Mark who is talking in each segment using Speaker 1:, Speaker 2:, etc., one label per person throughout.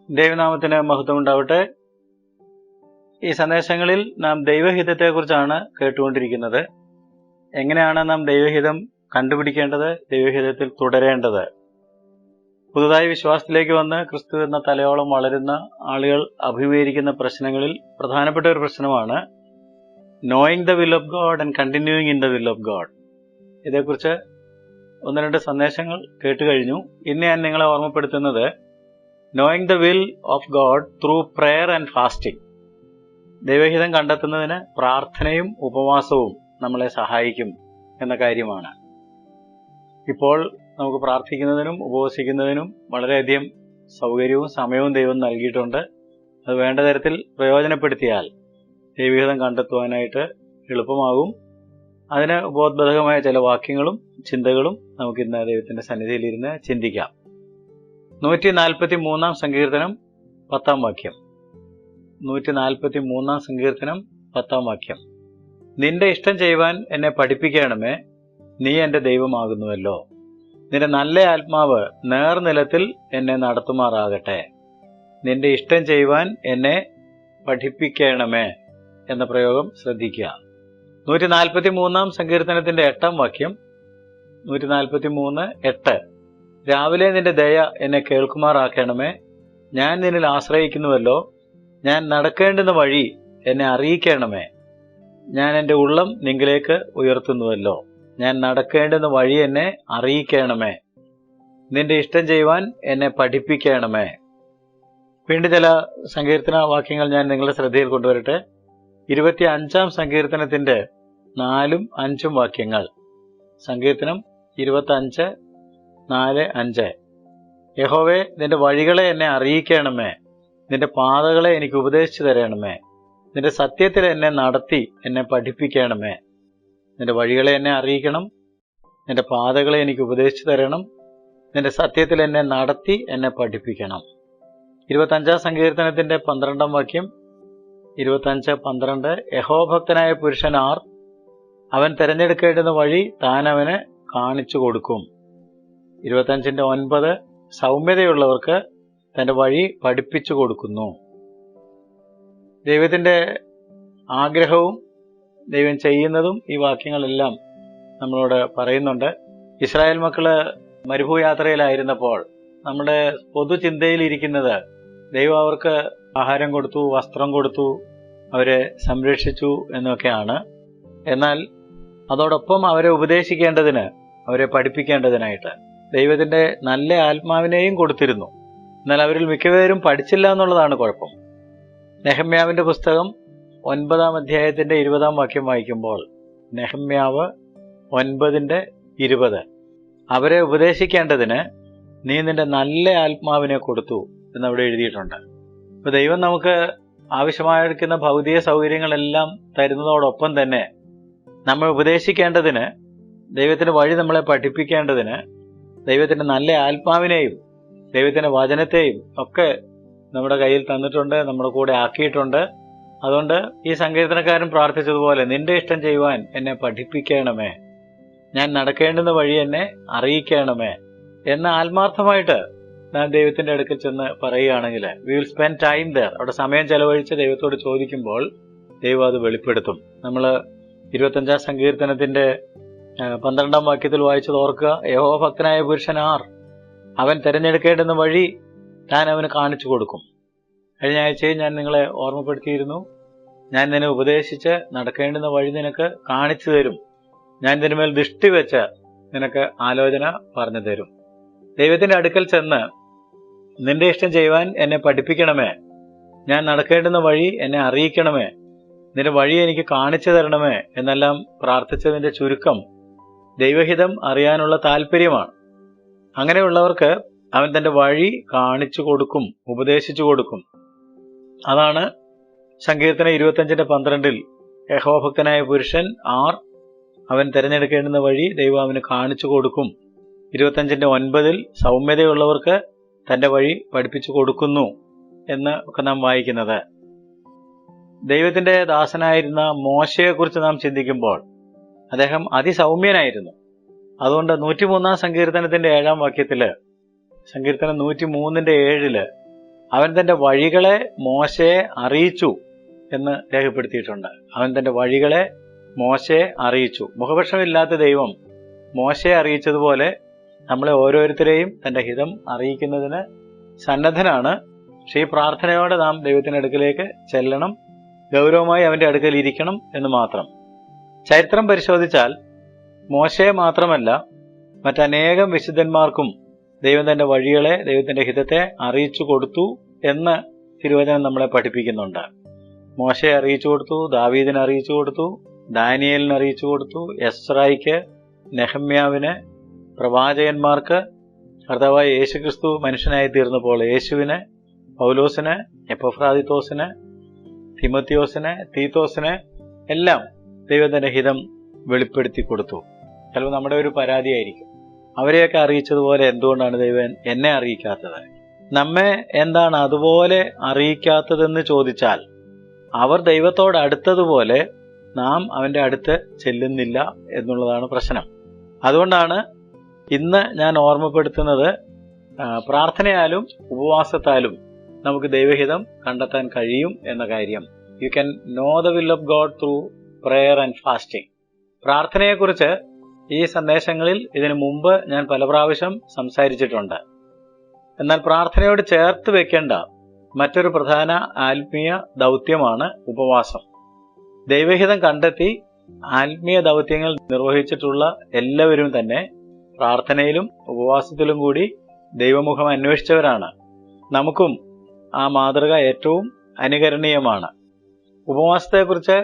Speaker 1: ദൈവനാമത്തിന് മഹത്വം ഉണ്ടാവട്ടെ. ഈ സന്ദേശങ്ങളിൽ നാം ദൈവഹിതത്തെക്കുറിച്ചാണ് കേട്ടുകൊണ്ടിരിക്കുന്നത്. എങ്ങനെയാണ് നാം ദൈവഹിതം കണ്ടുപിടിക്കേണ്ടത്, ദൈവഹിതത്തിൽ തുടരേണ്ടത്? പുതുതായി വിശ്വാസത്തിലേക്ക് വന്ന് ക്രിസ്തു എന്ന തലയോളം വളരുന്ന ആളുകൾ അഭിമുഖീകരിക്കുന്ന പ്രശ്നങ്ങളിൽ പ്രധാനപ്പെട്ട ഒരു പ്രശ്നമാണ് knowing the will of God and continuing in the will of God. ഇതേക്കുറിച്ച് ഒന്ന് രണ്ട് സന്ദേശങ്ങൾ കേട്ടുകഴിഞ്ഞു. ഇന്ന് ഞാൻ നിങ്ങളെ ഓർമ്മപ്പെടുത്തുന്നത് knowing the will of God through prayer and fasting. ദൈവഹിതം കണ്ടെത്തുന്നതിന് പ്രാർത്ഥനയും ഉപവാസവും നമ്മളെ സഹായിക്കും എന്ന കാര്യമാണ്. ഇപ്പോൾ നമുക്ക് പ്രാർത്ഥിക്കുന്നതിനും ഉപവസിക്കുന്നതിനും വളരെയധികം സൗകര്യവും സമയവും ദൈവം നൽകിയിട്ടുണ്ട്. അത് വേണ്ട തരത്തിൽ പ്രയോജനപ്പെടുത്തിയാൽ ദൈവഹിതം കണ്ടെത്തുവാനായിട്ട് എളുപ്പമാകും. അതിന് ഉപോദ്ബോധകമായ ചില വാക്യങ്ങളും ചിന്തകളും നമുക്കിന്ന് ദൈവത്തിന്റെ സന്നിധിയിലിരുന്ന് ചിന്തിക്കാം. 143 സങ്കീർത്തനം 10 വാക്യം. 143 സങ്കീർത്തനം 10 വാക്യം. നിന്റെ ഇഷ്ടം ചെയ്യുവാൻ എന്നെ പഠിപ്പിക്കണമേ, നീ എന്റെ ദൈവമാകുന്നുവല്ലോ. നിന്റെ നല്ല ആത്മാവ് നേർനിലത്തിൽ എന്നെ നടത്തുമാറാകട്ടെ. നിന്റെ ഇഷ്ടം ചെയ്യുവാൻ എന്നെ പഠിപ്പിക്കണമേ എന്ന പ്രയോഗം ശ്രദ്ധിക്കുക. 143 സങ്കീർത്തനത്തിന്റെ 8 വാക്യം. 143:8. രാവിലെ നിന്റെ ദയ എന്നെ കേൾക്കുമാറാക്കണമേ, ഞാൻ നിന്നിൽ ആശ്രയിക്കുന്നുവല്ലോ. ഞാൻ നടക്കേണ്ടുന്ന വഴി എന്നെ അറിയിക്കണമേ, ഞാൻ എൻ്റെ ഉള്ളം നിങ്കിലേക്ക് ഉയർത്തുന്നുവല്ലോ. ഞാൻ നടക്കേണ്ടുന്ന വഴി എന്നെ അറിയിക്കണമേ, നിന്റെ ഇഷ്ടം ചെയ്യുവാൻ എന്നെ പഠിപ്പിക്കണമേ. വീണ്ടും ചില സങ്കീർത്തന വാക്യങ്ങൾ ഞാൻ നിങ്ങളുടെ ശ്രദ്ധയിൽ കൊണ്ടുവരട്ടെ. 25 സങ്കീർത്തനത്തിന്റെ 4ഉം 5ഉം വാക്യങ്ങൾ. സങ്കീർത്തനം 25:4-5. യഹോവേ, നിന്റെ വഴികളെ എന്നെ അറിയിക്കണമേ, നിന്റെ പാതകളെ എനിക്ക് ഉപദേശിച്ചു തരണമേ. നിന്റെ സത്യത്തിൽ എന്നെ നടത്തി എന്നെ പഠിപ്പിക്കണമേ. നിന്റെ വഴികളെ എന്നെ അറിയിക്കണം, നിന്റെ പാതകളെ എനിക്ക് ഉപദേശിച്ചു തരണം, നിന്റെ സത്യത്തിൽ എന്നെ നടത്തി എന്നെ പഠിപ്പിക്കണം. 25 സങ്കീർത്തനത്തിന്റെ 12 വാക്യം. 25:12. യഹോഭക്തനായ പുരുഷൻ ആർ? അവൻ തിരഞ്ഞെടുക്കേണ്ടുന്ന വഴി താൻ അവന് കാണിച്ചു കൊടുക്കും. 25:9. സൗമ്യതയുള്ളവർക്ക് തന്റെ വഴി പഠിപ്പിച്ചു കൊടുക്കുന്നു. ദൈവത്തിന്റെ ആഗ്രഹവും ദൈവം ചെയ്യുന്നതും ഈ വാക്യങ്ങളെല്ലാം നമ്മളോട് പറയുന്നുണ്ട്. ഇസ്രായേൽ മക്കള് മരുഭൂയാത്രയിലായിരുന്നപ്പോൾ നമ്മുടെ പൊതുചിന്തയിലിരിക്കുന്നത് ദൈവം അവർക്ക് ആഹാരം കൊടുത്തു, വസ്ത്രം കൊടുത്തു, അവരെ സംരക്ഷിച്ചു എന്നൊക്കെയാണ്. എന്നാൽ അതോടൊപ്പം അവരെ ഉപദേശിക്കേണ്ടതിന്, അവരെ പഠിപ്പിക്കേണ്ടതിനായിട്ട് ദൈവത്തിന്റെ നല്ല ആത്മാവിനെയും കൊടുത്തിരുന്നു. എന്നാൽ അവരിൽ മിക്കവരും പഠിച്ചില്ല എന്നുള്ളതാണ് കുഴപ്പം. നെഹമ്യാവിന്റെ പുസ്തകം 9 അധ്യായത്തിന്റെ 20 വാക്യം വായിക്കുമ്പോൾ, നെഹമ്യാവ് 9:20, അവരെ ഉപദേശിക്കേണ്ടതിന് നീ നിന്റെ നല്ല ആത്മാവിനെ കൊടുത്തു എന്നവിടെ എഴുതിയിട്ടുണ്ട്. അപ്പൊ ദൈവം നമുക്ക് ആവശ്യമായിരിക്കുന്ന ഭൗതിക സൗകര്യങ്ങളെല്ലാം തരുന്നതോടൊപ്പം തന്നെ നമ്മൾ ഉപദേശിക്കേണ്ടതിന്, ദൈവത്തിന്റെ വഴി നമ്മളെ പഠിപ്പിക്കേണ്ടതിന് ദൈവത്തിന്റെ നല്ല ആത്മാവിനെയും ദൈവത്തിന്റെ വചനത്തെയും ഒക്കെ നമ്മുടെ കയ്യിൽ തന്നിട്ടുണ്ട്, നമ്മുടെ കൂടെ ആക്കിയിട്ടുണ്ട്. അതുകൊണ്ട് ഈ സങ്കീർത്തനക്കാരൻ പ്രാർത്ഥിച്ചതുപോലെ നിന്റെ ഇഷ്ടം ചെയ്യുവാൻ എന്നെ പഠിപ്പിക്കണമേ, ഞാൻ നടക്കേണ്ടുന്ന വഴി എന്നെ അറിയിക്കണമേ എന്ന ആത്മാർത്ഥമായിട്ട് ഞാൻ ദൈവത്തിന്റെ അടുക്കൽ ചെന്ന് പറയുകയാണെങ്കിൽ we will spend time there. അവിടെ സമയം ചെലവഴിച്ച് ദൈവത്തോട് ചോദിക്കുമ്പോൾ ദൈവം അത് വെളിപ്പെടുത്തും. നമ്മൾ 25 സങ്കീർത്തനത്തിന്റെ 12 വാക്യത്തിൽ വായിച്ചത് ഓർക്കുക. യഹോഭക്തനായ പുരുഷൻ ആർ? അവൻ തിരഞ്ഞെടുക്കേണ്ടുന്ന വഴി താൻ അവന് കാണിച്ചു കൊടുക്കും. കഴിഞ്ഞ ആഴ്ചയിൽ ഞാൻ നിങ്ങളെ ഓർമ്മപ്പെടുത്തിയിരുന്നു, ഞാൻ നിന്നെ ഉപദേശിച്ച് നടക്കേണ്ടുന്ന വഴി നിനക്ക് കാണിച്ചു തരും, ഞാൻ ഇതിനുമേൽ ദൃഷ്ടി വെച്ച് നിനക്ക് ആലോചന പറഞ്ഞു തരും. ദൈവത്തിന്റെ അടുക്കൽ ചെന്ന് നിന്റെ ഇഷ്ടം ചെയ്യുവാൻ എന്നെ പഠിപ്പിക്കണമേ, ഞാൻ നടക്കേണ്ടുന്ന വഴി എന്നെ അറിയിക്കണമേ, നിന്റെ വഴി എനിക്ക് കാണിച്ചു തരണമേ എന്നെല്ലാം പ്രാർത്ഥിച്ചതിന്റെ ചുരുക്കം ദൈവഹിതം അറിയാനുള്ള താല്പര്യമാണ്. അങ്ങനെയുള്ളവർക്ക് അവൻ തന്റെ വഴി കാണിച്ചു കൊടുക്കും, ഉപദേശിച്ചു കൊടുക്കും. അതാണ് സങ്കീർത്തനം 25:12 യഹോഭക്തനായ പുരുഷൻ ആർ? അവൻ തിരഞ്ഞെടുക്കേണ്ടുന്ന വഴി ദൈവം അവന് കാണിച്ചു കൊടുക്കും. 25:9 സൗമ്യതയുള്ളവർക്ക് തന്റെ വഴി പഠിപ്പിച്ചു കൊടുക്കുന്നു എന്ന് ഒക്കെ നാം വായിക്കുന്നത്. ദൈവത്തിന്റെ ദാസനായിരുന്ന മോശയെക്കുറിച്ച് നാം ചിന്തിക്കുമ്പോൾ അദ്ദേഹം അതിസൗമ്യനായിരുന്നു. അതുകൊണ്ട് 103 സങ്കീർത്തനത്തിന്റെ 7 വാക്യത്തില്, സങ്കീർത്തനം 103:7 അവൻ തന്റെ വഴികളെ മോശയെ അറിയിച്ചു എന്ന് രേഖപ്പെടുത്തിയിട്ടുണ്ട്. അവൻ തന്റെ വഴികളെ മോശയെ അറിയിച്ചു. മുഖപക്ഷമില്ലാത്ത ദൈവം മോശയെ അറിയിച്ചതുപോലെ നമ്മളെ ഓരോരുത്തരെയും തന്റെ ഹിതം അറിയിക്കുന്നതിന് സന്നദ്ധനാണ്. പക്ഷേ ഈ പ്രാർത്ഥനയോടെ നാം ദൈവത്തിന്റെ അടുക്കലേക്ക് ചെല്ലണം, ഗൗരവമായി അവന്റെ അടുക്കൽ ഇരിക്കണം എന്ന് മാത്രം. ചരിത്രം പരിശോധിച്ചാൽ മോശയെ മാത്രമല്ല മറ്റനേകം വിശുദ്ധന്മാർക്കും ദൈവം തന്റെ വഴികളെ, ദൈവത്തിന്റെ ഹിതത്തെ അറിയിച്ചു കൊടുത്തു എന്ന് തിരുവചനം നമ്മളെ പഠിപ്പിക്കുന്നുണ്ട്. മോശയെ അറിയിച്ചു കൊടുത്തു, ദാവീദിനെ അറിയിച്ചു കൊടുത്തു, ദാനിയേലിനെ അറിയിച്ചു കൊടുത്തു, എസ്രായിക്ക്, നെഹമ്യാവിന്, പ്രവാചകന്മാർക്ക്, കർത്താവായ യേശുക്രിസ്തു മനുഷ്യനായി തീർന്നപ്പോൾ യേശുവിന്, പൗലോസിന്, എപ്പഫ്രാദിത്തോസിന്, തിമോത്തിയോസിന്, തീത്തോസിന് എല്ലാം ദൈവത്തിന്റെ ഹിതം വെളിപ്പെടുത്തി കൊടുത്തു. ചിലപ്പോൾ നമ്മുടെ ഒരു പരാതിയായിരിക്കും, അവരെയൊക്കെ അറിയിച്ചതുപോലെ എന്തുകൊണ്ടാണ് ദൈവം എന്നെ അറിയിക്കാത്തത്? നമ്മെ എന്താണ് അതുപോലെ അറിയിക്കാത്തതെന്ന് ചോദിച്ചാൽ, അവർ ദൈവത്തോട് അടുത്തതുപോലെ നാം അവന്റെ അടുത്ത് ചെല്ലുന്നില്ല എന്നുള്ളതാണ് പ്രശ്നം. അതുകൊണ്ടാണ് ഇന്ന് ഞാൻ ഓർമ്മപ്പെടുത്തുന്നത്, പ്രാർത്ഥനയാലും ഉപവാസത്താലും നമുക്ക് ദൈവഹിതം കണ്ടെത്താൻ കഴിയും എന്ന കാര്യം. You can know the will of God through prayer and fasting. പ്രാർത്ഥനയെക്കുറിച്ച് ഈ സന്ദേശങ്ങളിൽ ഇതിനു മുമ്പ് ഞാൻ പല പ്രാവശ്യം സംസാരിച്ചിട്ടുണ്ട്. എന്നാൽ പ്രാർത്ഥനയോട് ചേർത്ത് വെക്കേണ്ട മറ്റൊരു പ്രധാന ആത്മീയ ദൗത്യമാണ് ഉപവാസം. ദൈവഹിതം കണ്ടെത്തി ആത്മീയ ദൗത്യങ്ങൾ നിർവഹിച്ചിട്ടുള്ള എല്ലാവരും തന്നെ പ്രാർത്ഥനയിലും ഉപവാസത്തിലും കൂടി ദൈവമുഖം അന്വേഷിച്ചവരാണ്. നമുക്കും ആ മാതൃക ഏറ്റവും അനുകരണീയമാണ്. ഉപവാസത്തെക്കുറിച്ച്,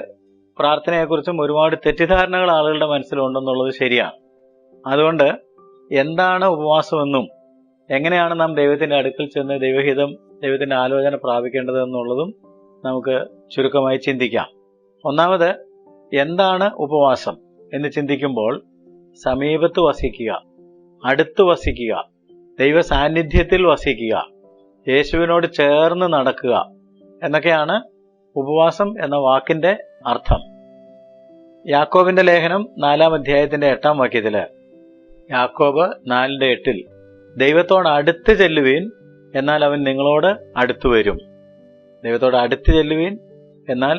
Speaker 1: പ്രാർത്ഥനയെക്കുറിച്ചും ഒരുപാട് തെറ്റിദ്ധാരണകൾ ആളുകളുടെ മനസ്സിലുണ്ടെന്നുള്ളത് ശരിയാണ്. അതുകൊണ്ട് എന്താണ് ഉപവാസമെന്നും എങ്ങനെയാണ് നാം ദൈവത്തിന്റെ അടുക്കൽ ചെന്ന് ദൈവഹിതം, ദൈവത്തിന്റെ ആലോചന പ്രാപിക്കേണ്ടത് എന്നുള്ളതും നമുക്ക് ചുരുക്കമായി ചിന്തിക്കാം. ഒന്നാമത്, എന്താണ് ഉപവാസം എന്ന് ചിന്തിക്കുമ്പോൾ സമീപത്ത് വസിക്കുക, അടുത്ത് വസിക്കുക, ദൈവ സാന്നിധ്യത്തിൽ വസിക്കുക, യേശുവിനോട് ചേർന്ന് നടക്കുക എന്നൊക്കെയാണ് ഉപവാസം എന്ന വാക്കിന്റെ അർത്ഥം. യാക്കോബിന്റെ ലേഖനം 4-ാം അധ്യായത്തിന്റെ 8-ാം വാക്യത്തില്, യാക്കോബ് 4:8, ദൈവത്തോട് അടുത്ത് ചെല്ലുവീൻ എന്നാൽ അവൻ നിങ്ങളോട് അടുത്തു വരും. ദൈവത്തോട് അടുത്ത് ചെല്ലുവീൻ എന്നാൽ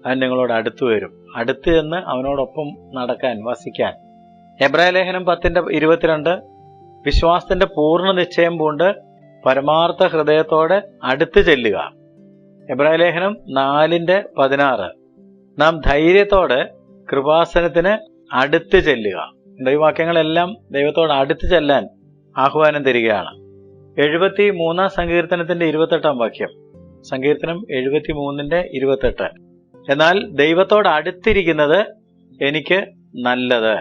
Speaker 1: അവൻ നിങ്ങളോട് അടുത്തു വരും. അടുത്ത് ചെന്ന് അവനോടൊപ്പം നടക്കാൻ, വസിക്കാൻ. എബ്രായ ലേഖനം 10:22, വിശ്വാസത്തിന്റെ പൂർണ്ണ നിശ്ചയം പൂണ്ട് പരമാർത്ഥ ഹൃദയത്തോടെ അടുത്ത് ചെല്ലുക. എബ്രായ ലേഖനം 4:16, നാം ധൈര്യത്തോടെ കൃപാസനത്തിന് അടുത്ത് ചെല്ലുക. ഈ വാക്യങ്ങളെല്ലാം ദൈവത്തോട് അടുത്ത് ചെല്ലാൻ ആഹ്വാനം തരികയാണ്. 73-ാം സങ്കീർത്തനത്തിന്റെ 28-ാം വാക്യം, സങ്കീർത്തനം 73:28, എന്നാൽ ദൈവത്തോട് അടുത്തിരിക്കുന്നത് എനിക്ക് നല്ലത്.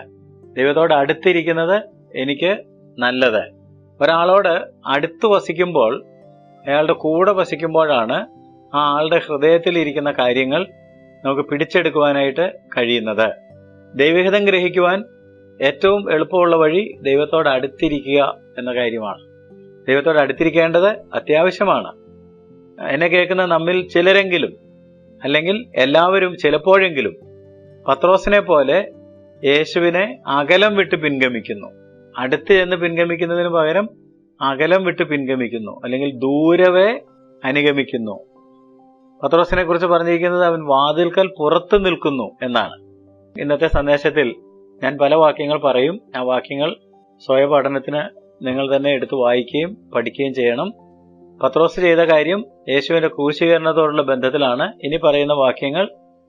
Speaker 1: ദൈവത്തോട് അടുത്തിരിക്കുന്നത് എനിക്ക് നല്ലത്. ഒരാളോട് അടുത്ത് വസിക്കുമ്പോൾ, അയാളുടെ കൂടെ വസിക്കുമ്പോഴാണ് ആ ആളുടെ ഹൃദയത്തിൽ ഇരിക്കുന്ന കാര്യങ്ങൾ നമുക്ക് പിടിച്ചെടുക്കുവാനായിട്ട് കഴിയുന്നത്. ദൈവഹിതം ഗ്രഹിക്കുവാൻ ഏറ്റവും എളുപ്പമുള്ള വഴി ദൈവത്തോട് അടുത്തിരിക്കുക എന്ന കാര്യമാണ്. ദൈവത്തോട് അടുത്തിരിക്കേണ്ടത് അത്യാവശ്യമാണ്. എന്നെ കേൾക്കുന്ന നമ്മിൽ ചിലരെങ്കിലും, അല്ലെങ്കിൽ എല്ലാവരും ചിലപ്പോഴെങ്കിലും പത്രോസിനെ പോലെ യേശുവിനെ അകലം വിട്ട് പിൻഗമിക്കുന്നു. അടുത്ത് എന്ന് പിൻഗമിക്കുന്നതിന് പകരം അകലം വിട്ട് പിൻഗമിക്കുന്നു, അല്ലെങ്കിൽ ദൂരവേ അനുഗമിക്കുന്നു. പത്രോസിനെ കുറിച്ച് പറഞ്ഞിരിക്കുന്നത് അവൻ വാതിൽക്കൽ പുറത്തു നിൽക്കുന്നു എന്നാണ്. ഇന്നത്തെ സന്ദേശത്തിൽ ഞാൻ പല വാക്യങ്ങൾ പറയും. ആ വാക്യങ്ങൾ സ്വയപഠനത്തിന് നിങ്ങൾ തന്നെ എടുത്ത് വായിക്കുകയും പഠിക്കുകയും ചെയ്യണം. പത്രോസ് ചെയ്ത കാര്യം യേശുവിന്റെ ക്രൂശീകരണത്തോടുള്ള ബന്ധത്തിലാണ്. ഇനി പറയുന്ന വാക്യങ്ങൾ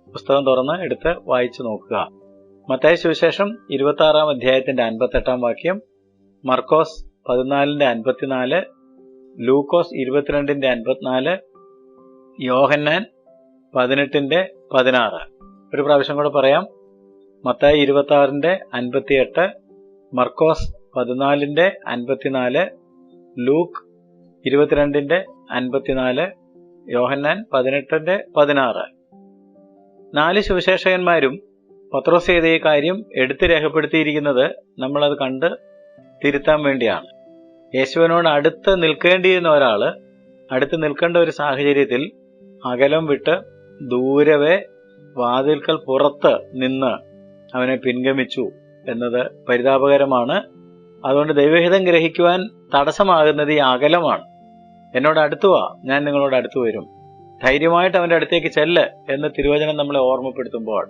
Speaker 1: പുസ്തകം തുറന്ന് എടുത്ത് വായിച്ചു നോക്കുക. മത്തായി സുവിശേഷം 26-ാം അധ്യായത്തിന്റെ 58-ാം വാക്യം, മർക്കോസ് 14:54, ലൂക്കോസ് 22:54, യോഹന്നാൻ 18:16. ഒരു പ്രാവശ്യം കൂടെ പറയാം. മത്തായി 26:58, മർക്കോസ് 14:54, ലൂക്ക് 22:54, യോഹന്നാൻ 18:16. 4 സുവിശേഷകന്മാരും പത്രോസ് ചെയ്ത ഈ കാര്യം എടുത്ത് രേഖപ്പെടുത്തിയിരിക്കുന്നത് നമ്മളത് കണ്ട് തിരുത്താൻ വേണ്ടിയാണ്. യേശുവിനോട് അടുത്ത് നിൽക്കേണ്ടിയിരുന്ന ഒരാള് അടുത്ത് നിൽക്കേണ്ട ഒരു സാഹചര്യത്തിൽ അകലം വിട്ട് ദൂരവേ വാതിൽക്കൽ പുറത്ത് നിന്ന് അവനെ പിൻഗമിച്ചു എന്നത് പരിതാപകരമാണ്. അതുകൊണ്ട് ദൈവഹിതം ഗ്രഹിക്കുവാൻ തടസ്സമാകുന്നത് ഈ അകലമാണ്. എന്നോട് അടുത്തു വാ, ഞാൻ നിങ്ങളോട് അടുത്തു വരും. ധൈര്യമായിട്ട് അവൻ്റെ അടുത്തേക്ക് ചെല്ല് എന്ന് തിരുവചനം നമ്മളെ ഓർമ്മപ്പെടുത്തുമ്പോൾ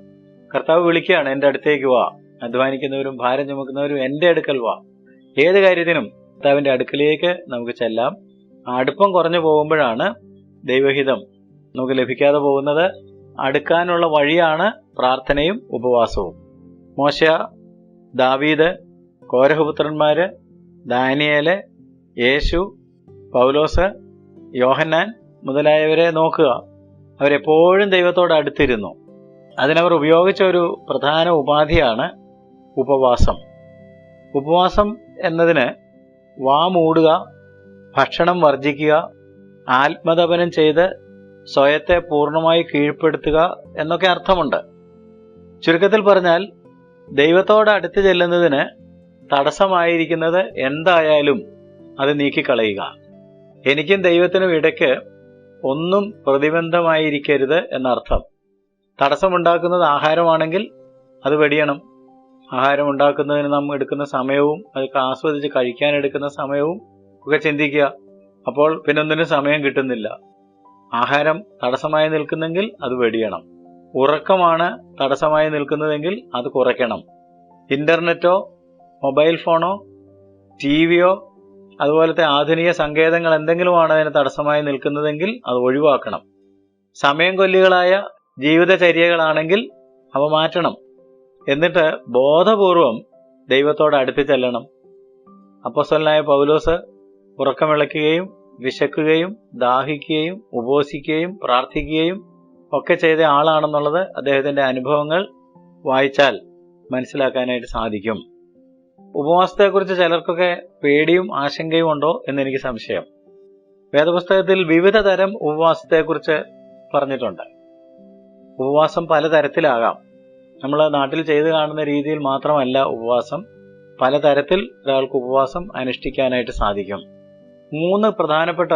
Speaker 1: കർത്താവ് വിളിക്കുകയാണ്, എൻ്റെ അടുത്തേക്ക് വാ, അധ്വാനിക്കുന്നവരും ഭാരം ചുമക്കുന്നവരും എൻ്റെ അടുക്കൽ വാ. ഏത് കാര്യത്തിനും കർത്താവിൻ്റെ അടുക്കലേക്ക് നമുക്ക് ചെല്ലാം. ആ അടുപ്പം കുറഞ്ഞു പോകുമ്പോഴാണ് ദൈവഹിതം നമുക്ക് ലഭിക്കാതെ പോകുന്നത്. അടുക്കാനുള്ള വഴിയാണ് പ്രാർത്ഥനയും ഉപവാസവും. മോശ, ദാവീദ്, കോരഹപുത്രന്മാര്, ദാനിയേല്, യേശു, പൗലോസ്, യോഹന്നാൻ മുതലായവരെ നോക്കുക. അവരെപ്പോഴും ദൈവത്തോട് അടുത്തിരുന്നു. അതിനവർ ഉപയോഗിച്ച ഒരു പ്രധാന ഉപാധിയാണ് ഉപവാസം. ഉപവാസം എന്നതിന് വാ മൂടുക, ഭക്ഷണം വർജിക്കുക, ആത്മതപനം ചെയ്ത് സ്വയത്തെ പൂർണ്ണമായി കീഴ്പ്പെടുത്തുക എന്നൊക്കെ അർത്ഥമുണ്ട്. ചുരുക്കത്തിൽ പറഞ്ഞാൽ ദൈവത്തോട് അടുത്ത് ചെല്ലുന്നതിന് തടസ്സമായിരിക്കുന്നത് എന്തായാലും അത് നീക്കിക്കളയുക. എനിക്കും ദൈവത്തിനും ഇടയ്ക്ക് ഒന്നും പ്രതിബന്ധമായിരിക്കരുത് എന്നർത്ഥം. തടസ്സമുണ്ടാക്കുന്നത് ആഹാരമാണെങ്കിൽ അത് വെടിയണം. ആഹാരം ഉണ്ടാക്കുന്നതിന് നാം എടുക്കുന്ന സമയവും അതൊക്കെ ആസ്വദിച്ച് കഴിക്കാനെടുക്കുന്ന സമയവും ഒക്കെ ചിന്തിക്കുക. അപ്പോൾ പിന്നൊന്നിനും സമയം കിട്ടുന്നില്ല. ആഹാരം തടസ്സമായി നിൽക്കുന്നെങ്കിൽ അത് വെടിയണം. ഉറക്കമാണ് തടസ്സമായി നിൽക്കുന്നതെങ്കിൽ അത് കുറയ്ക്കണം. ഇന്റർനെറ്റോ മൊബൈൽ ഫോണോ ടിവിയോ അതുപോലത്തെ ആധുനിക സങ്കേതങ്ങൾ എന്തെങ്കിലുമാണ് അതിന് തടസ്സമായി നിൽക്കുന്നതെങ്കിൽ അത് ഒഴിവാക്കണം. സമയം കൊല്ലികളായ ജീവിതചര്യകളാണെങ്കിൽ അവ മാറ്റണം. എന്നിട്ട് ബോധപൂർവം ദൈവത്തോട് അടുത്ത് ചെല്ലണം. അപ്പോസ്തലനായ പൗലോസ് ഉറക്കമിളയ്ക്കുകയും വിശക്കുകയും ദാഹിക്കുകയും ഉപവസിക്കുകയും പ്രാർത്ഥിക്കുകയും ഒക്കെ ചെയ്ത ആളാണെന്നുള്ളത് അദ്ദേഹത്തിന്റെ അനുഭവങ്ങൾ വായിച്ചാൽ മനസ്സിലാക്കാനായിട്ട് സാധിക്കും. ഉപവാസത്തെക്കുറിച്ച് ചിലർക്കൊക്കെ പേടിയും ആശങ്കയും ഉണ്ടോ എന്നെനിക്ക് സംശയം. വേദപുസ്തകത്തിൽ വിവിധ തരം ഉപവാസത്തെക്കുറിച്ച് പറഞ്ഞിട്ടുണ്ട്. ഉപവാസം പലതരത്തിലാകാം. നമ്മൾ നാട്ടിൽ ചെയ്തു കാണുന്ന രീതിയിൽ മാത്രമല്ല ഉപവാസം. പലതരത്തിൽ ഒരാൾക്ക് ഉപവാസം അനുഷ്ഠിക്കാനായിട്ട് സാധിക്കും. 3 പ്രധാനപ്പെട്ട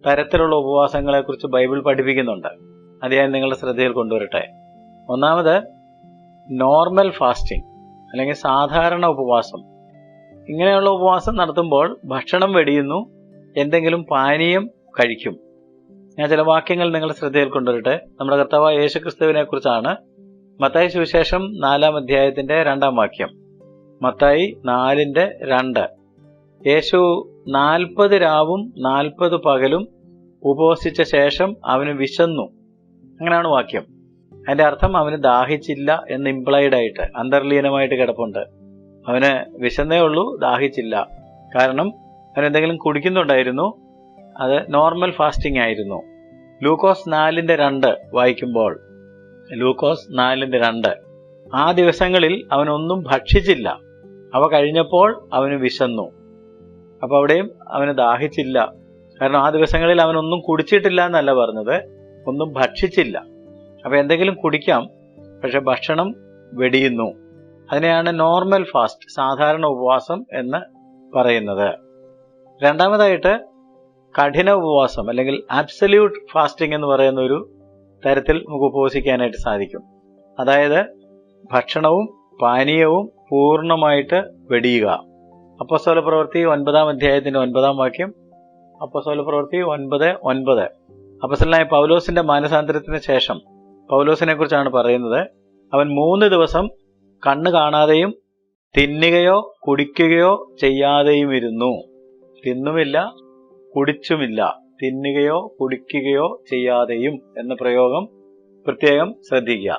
Speaker 1: തരത്തിലുള്ള ഉപവാസങ്ങളെക്കുറിച്ച് ബൈബിൾ പഠിപ്പിക്കുന്നുണ്ട്. അത് ഞാൻ നിങ്ങളുടെ ശ്രദ്ധയിൽ കൊണ്ടുവരട്ടെ. ഒന്നാമത് നോർമൽ ഫാസ്റ്റിംഗ് അല്ലെങ്കിൽ സാധാരണ ഉപവാസം. ഇങ്ങനെയുള്ള ഉപവാസം നടത്തുമ്പോൾ ഭക്ഷണം വെടിയുന്നു, എന്തെങ്കിലും പാനീയം കഴിക്കും. ഞാൻ ചില വാക്യങ്ങൾ നിങ്ങളുടെ ശ്രദ്ധയിൽ കൊണ്ടുവരട്ടെ. നമ്മുടെ കർത്താവായ യേശുക്രിസ്തുവിനെ കുറിച്ചാണ്. മത്തായി സുവിശേഷം 4-ാം അധ്യായത്തിന്റെ 2-ാം വാക്യം. മത്തായി 4:2. യേശു 40 രാവും 40 പകലും ഉപവസിച്ച ശേഷം അവന് വിശന്നു. അങ്ങനെയാണ് വാക്യം. അതിന്റെ അർത്ഥം അവന് ദാഹിച്ചില്ല എന്ന് ഇംപ്ലൈഡ് ആയിട്ട്, അന്തർലീനമായിട്ട് കിടപ്പുണ്ട്. അവന് വിശന്നേ ഉള്ളൂ, ദാഹിച്ചില്ല. കാരണം അവൻ എന്തെങ്കിലും കുടിക്കുന്നുണ്ടായിരുന്നു. അത് നോർമൽ ഫാസ്റ്റിംഗ് ആയിരുന്നു. ലൂക്കോസ് 4:2 വായിക്കുമ്പോൾ, ലൂക്കോസ് 4:2, ആ ദിവസങ്ങളിൽ അവനൊന്നും ഭക്ഷിച്ചില്ല, അവ കഴിഞ്ഞപ്പോൾ അവന് വിശന്നു. അപ്പൊ അവിടെയും അവന് ദാഹിച്ചില്ല. കാരണം ആ ദിവസങ്ങളിൽ അവനൊന്നും കുടിച്ചിട്ടില്ല എന്നല്ല പറഞ്ഞത്, ഒന്നും ഭക്ഷിച്ചില്ല. അപ്പൊ എന്തെങ്കിലും കുടിക്കാം, പക്ഷെ ഭക്ഷണം വെടിയുന്നു. അതിനെയാണ് നോർമൽ ഫാസ്റ്റ്, സാധാരണ ഉപവാസം എന്ന് പറയുന്നത്. രണ്ടാമതായിട്ട് കഠിന ഉപവാസം അല്ലെങ്കിൽ ആബ്സല്യൂട്ട് ഫാസ്റ്റിംഗ് എന്ന് പറയുന്ന ഒരു തരത്തിൽ നമുക്ക് ഉപവസിക്കാനായിട്ട് സാധിക്കും. അതായത് ഭക്ഷണവും പാനീയവും പൂർണ്ണമായിട്ട് വെടിയുക. അപ്പോസ്തലപ്രവൃത്തി 9-ാം അധ്യായത്തിന്റെ 9-ാം വാക്യം. അപ്പോസ്തലപ്രവൃത്തി 9:9. അപ്പോസ്തലനായ പൗലോസിന്റെ മാനസാന്തരത്തിന് ശേഷം പൗലോസിനെ കുറിച്ചാണ് പറയുന്നത്. അവൻ 3 ദിവസം കണ്ണ് കാണാതെയും തിന്നുകയോ കുടിക്കുകയോ ചെയ്യാതെയും ഇരുന്നു. തിന്നുമില്ല, കുടിച്ചുമില്ല, തിന്നുകയോ കുടിക്കുകയോ ചെയ്യാതെയും എന്ന പ്രയോഗം പ്രത്യേകം ശ്രദ്ധിക്കുക.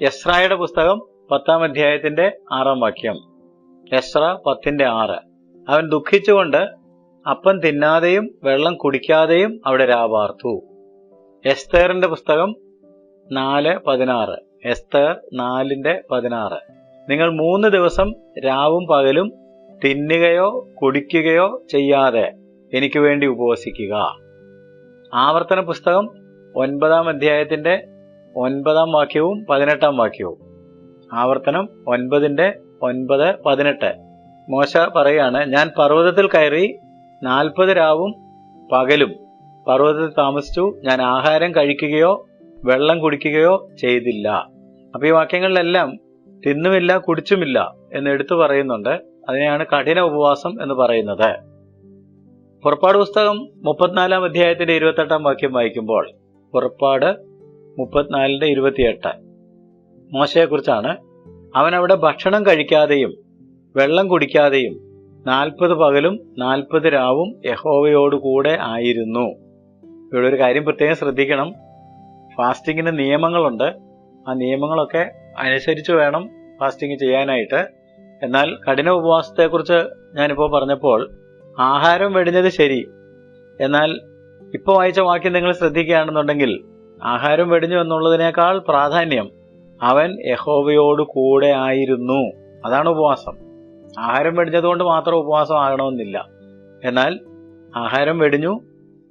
Speaker 1: എസ്രായുടെ പുസ്തകം 10-ാം അധ്യായത്തിന്റെ 6-ാം വാക്യം. എസ്ര 10:6. അവൻ ദുഃഖിച്ചുകൊണ്ട് അപ്പം തിന്നാതെയും വെള്ളം കുടിക്കാതെയും അവിടെ രാപാർത്തു. എസ്തേറിന്റെ പുസ്തകം 4:16. എസ്തേർ 4:16. നിങ്ങൾ 3 ദിവസം രാവും പകലും തിന്നുകയോ കുടിക്കുകയോ ചെയ്യാതെ എനിക്ക് വേണ്ടി ഉപവസിക്കുക. ആവർത്തന പുസ്തകം 9-ാം അധ്യായത്തിന്റെ 9-ാം വാക്യവും 18-ാം വാക്യവും. ആവർത്തനം 9:9-18. മോശ പറയാണ്, ഞാൻ പർവ്വതത്തിൽ കയറി 40 രാവും പകലും പർവ്വതത്തിൽ താമസിച്ചു. ഞാൻ ആഹാരം കഴിക്കുകയോ വെള്ളം കുടിക്കുകയോ ചെയ്തില്ല. അപ്പൊ ഈ വാക്യങ്ങളിലെല്ലാം തിന്നുമില്ല കുടിച്ചുമില്ല എന്ന് എടുത്തു പറയുന്നുണ്ട്. അതിനെയാണ് കഠിന ഉപവാസം എന്ന് പറയുന്നത്. പുറപ്പാട് പുസ്തകം 34 അധ്യായത്തിന്റെ 28 വാക്യം വായിക്കുമ്പോൾ, പുറപ്പാട് 34:28 മോശയെക്കുറിച്ചാണ്. അവൻ അവിടെ ഭക്ഷണം കഴിക്കാതെയും വെള്ളം കുടിക്കാതെയും 40 പകലും 40 രാവും യഹോവയോടുകൂടെ ആയിരുന്നു. ഇവിടെ ഒരു കാര്യം പ്രത്യേകം ശ്രദ്ധിക്കണം. ഫാസ്റ്റിങ്ങിന് നിയമങ്ങളുണ്ട്. ആ നിയമങ്ങളൊക്കെ അനുസരിച്ച് വേണം ഫാസ്റ്റിംഗ് ചെയ്യാനായിട്ട്. എന്നാൽ കഠിന ഉപവാസത്തെക്കുറിച്ച് ഞാനിപ്പോൾ പറഞ്ഞപ്പോൾ ആഹാരം വെടിഞ്ഞത് ശരി. എന്നാൽ ഇപ്പോൾ വായിച്ച വാക്യം നിങ്ങൾ ശ്രദ്ധിക്കുകയാണെന്നുണ്ടെങ്കിൽ, ആഹാരം വെടിഞ്ഞു എന്നുള്ളതിനേക്കാൾ പ്രാധാന്യം അവൻ യഹോവയോട് കൂടെ ആയിരുന്നു. അതാണ് ഉപവാസം. ആഹാരം വെടിഞ്ഞതുകൊണ്ട് മാത്രം ഉപവാസം ആകണമെന്നില്ല. എന്നാൽ ആഹാരം വെടിഞ്ഞു,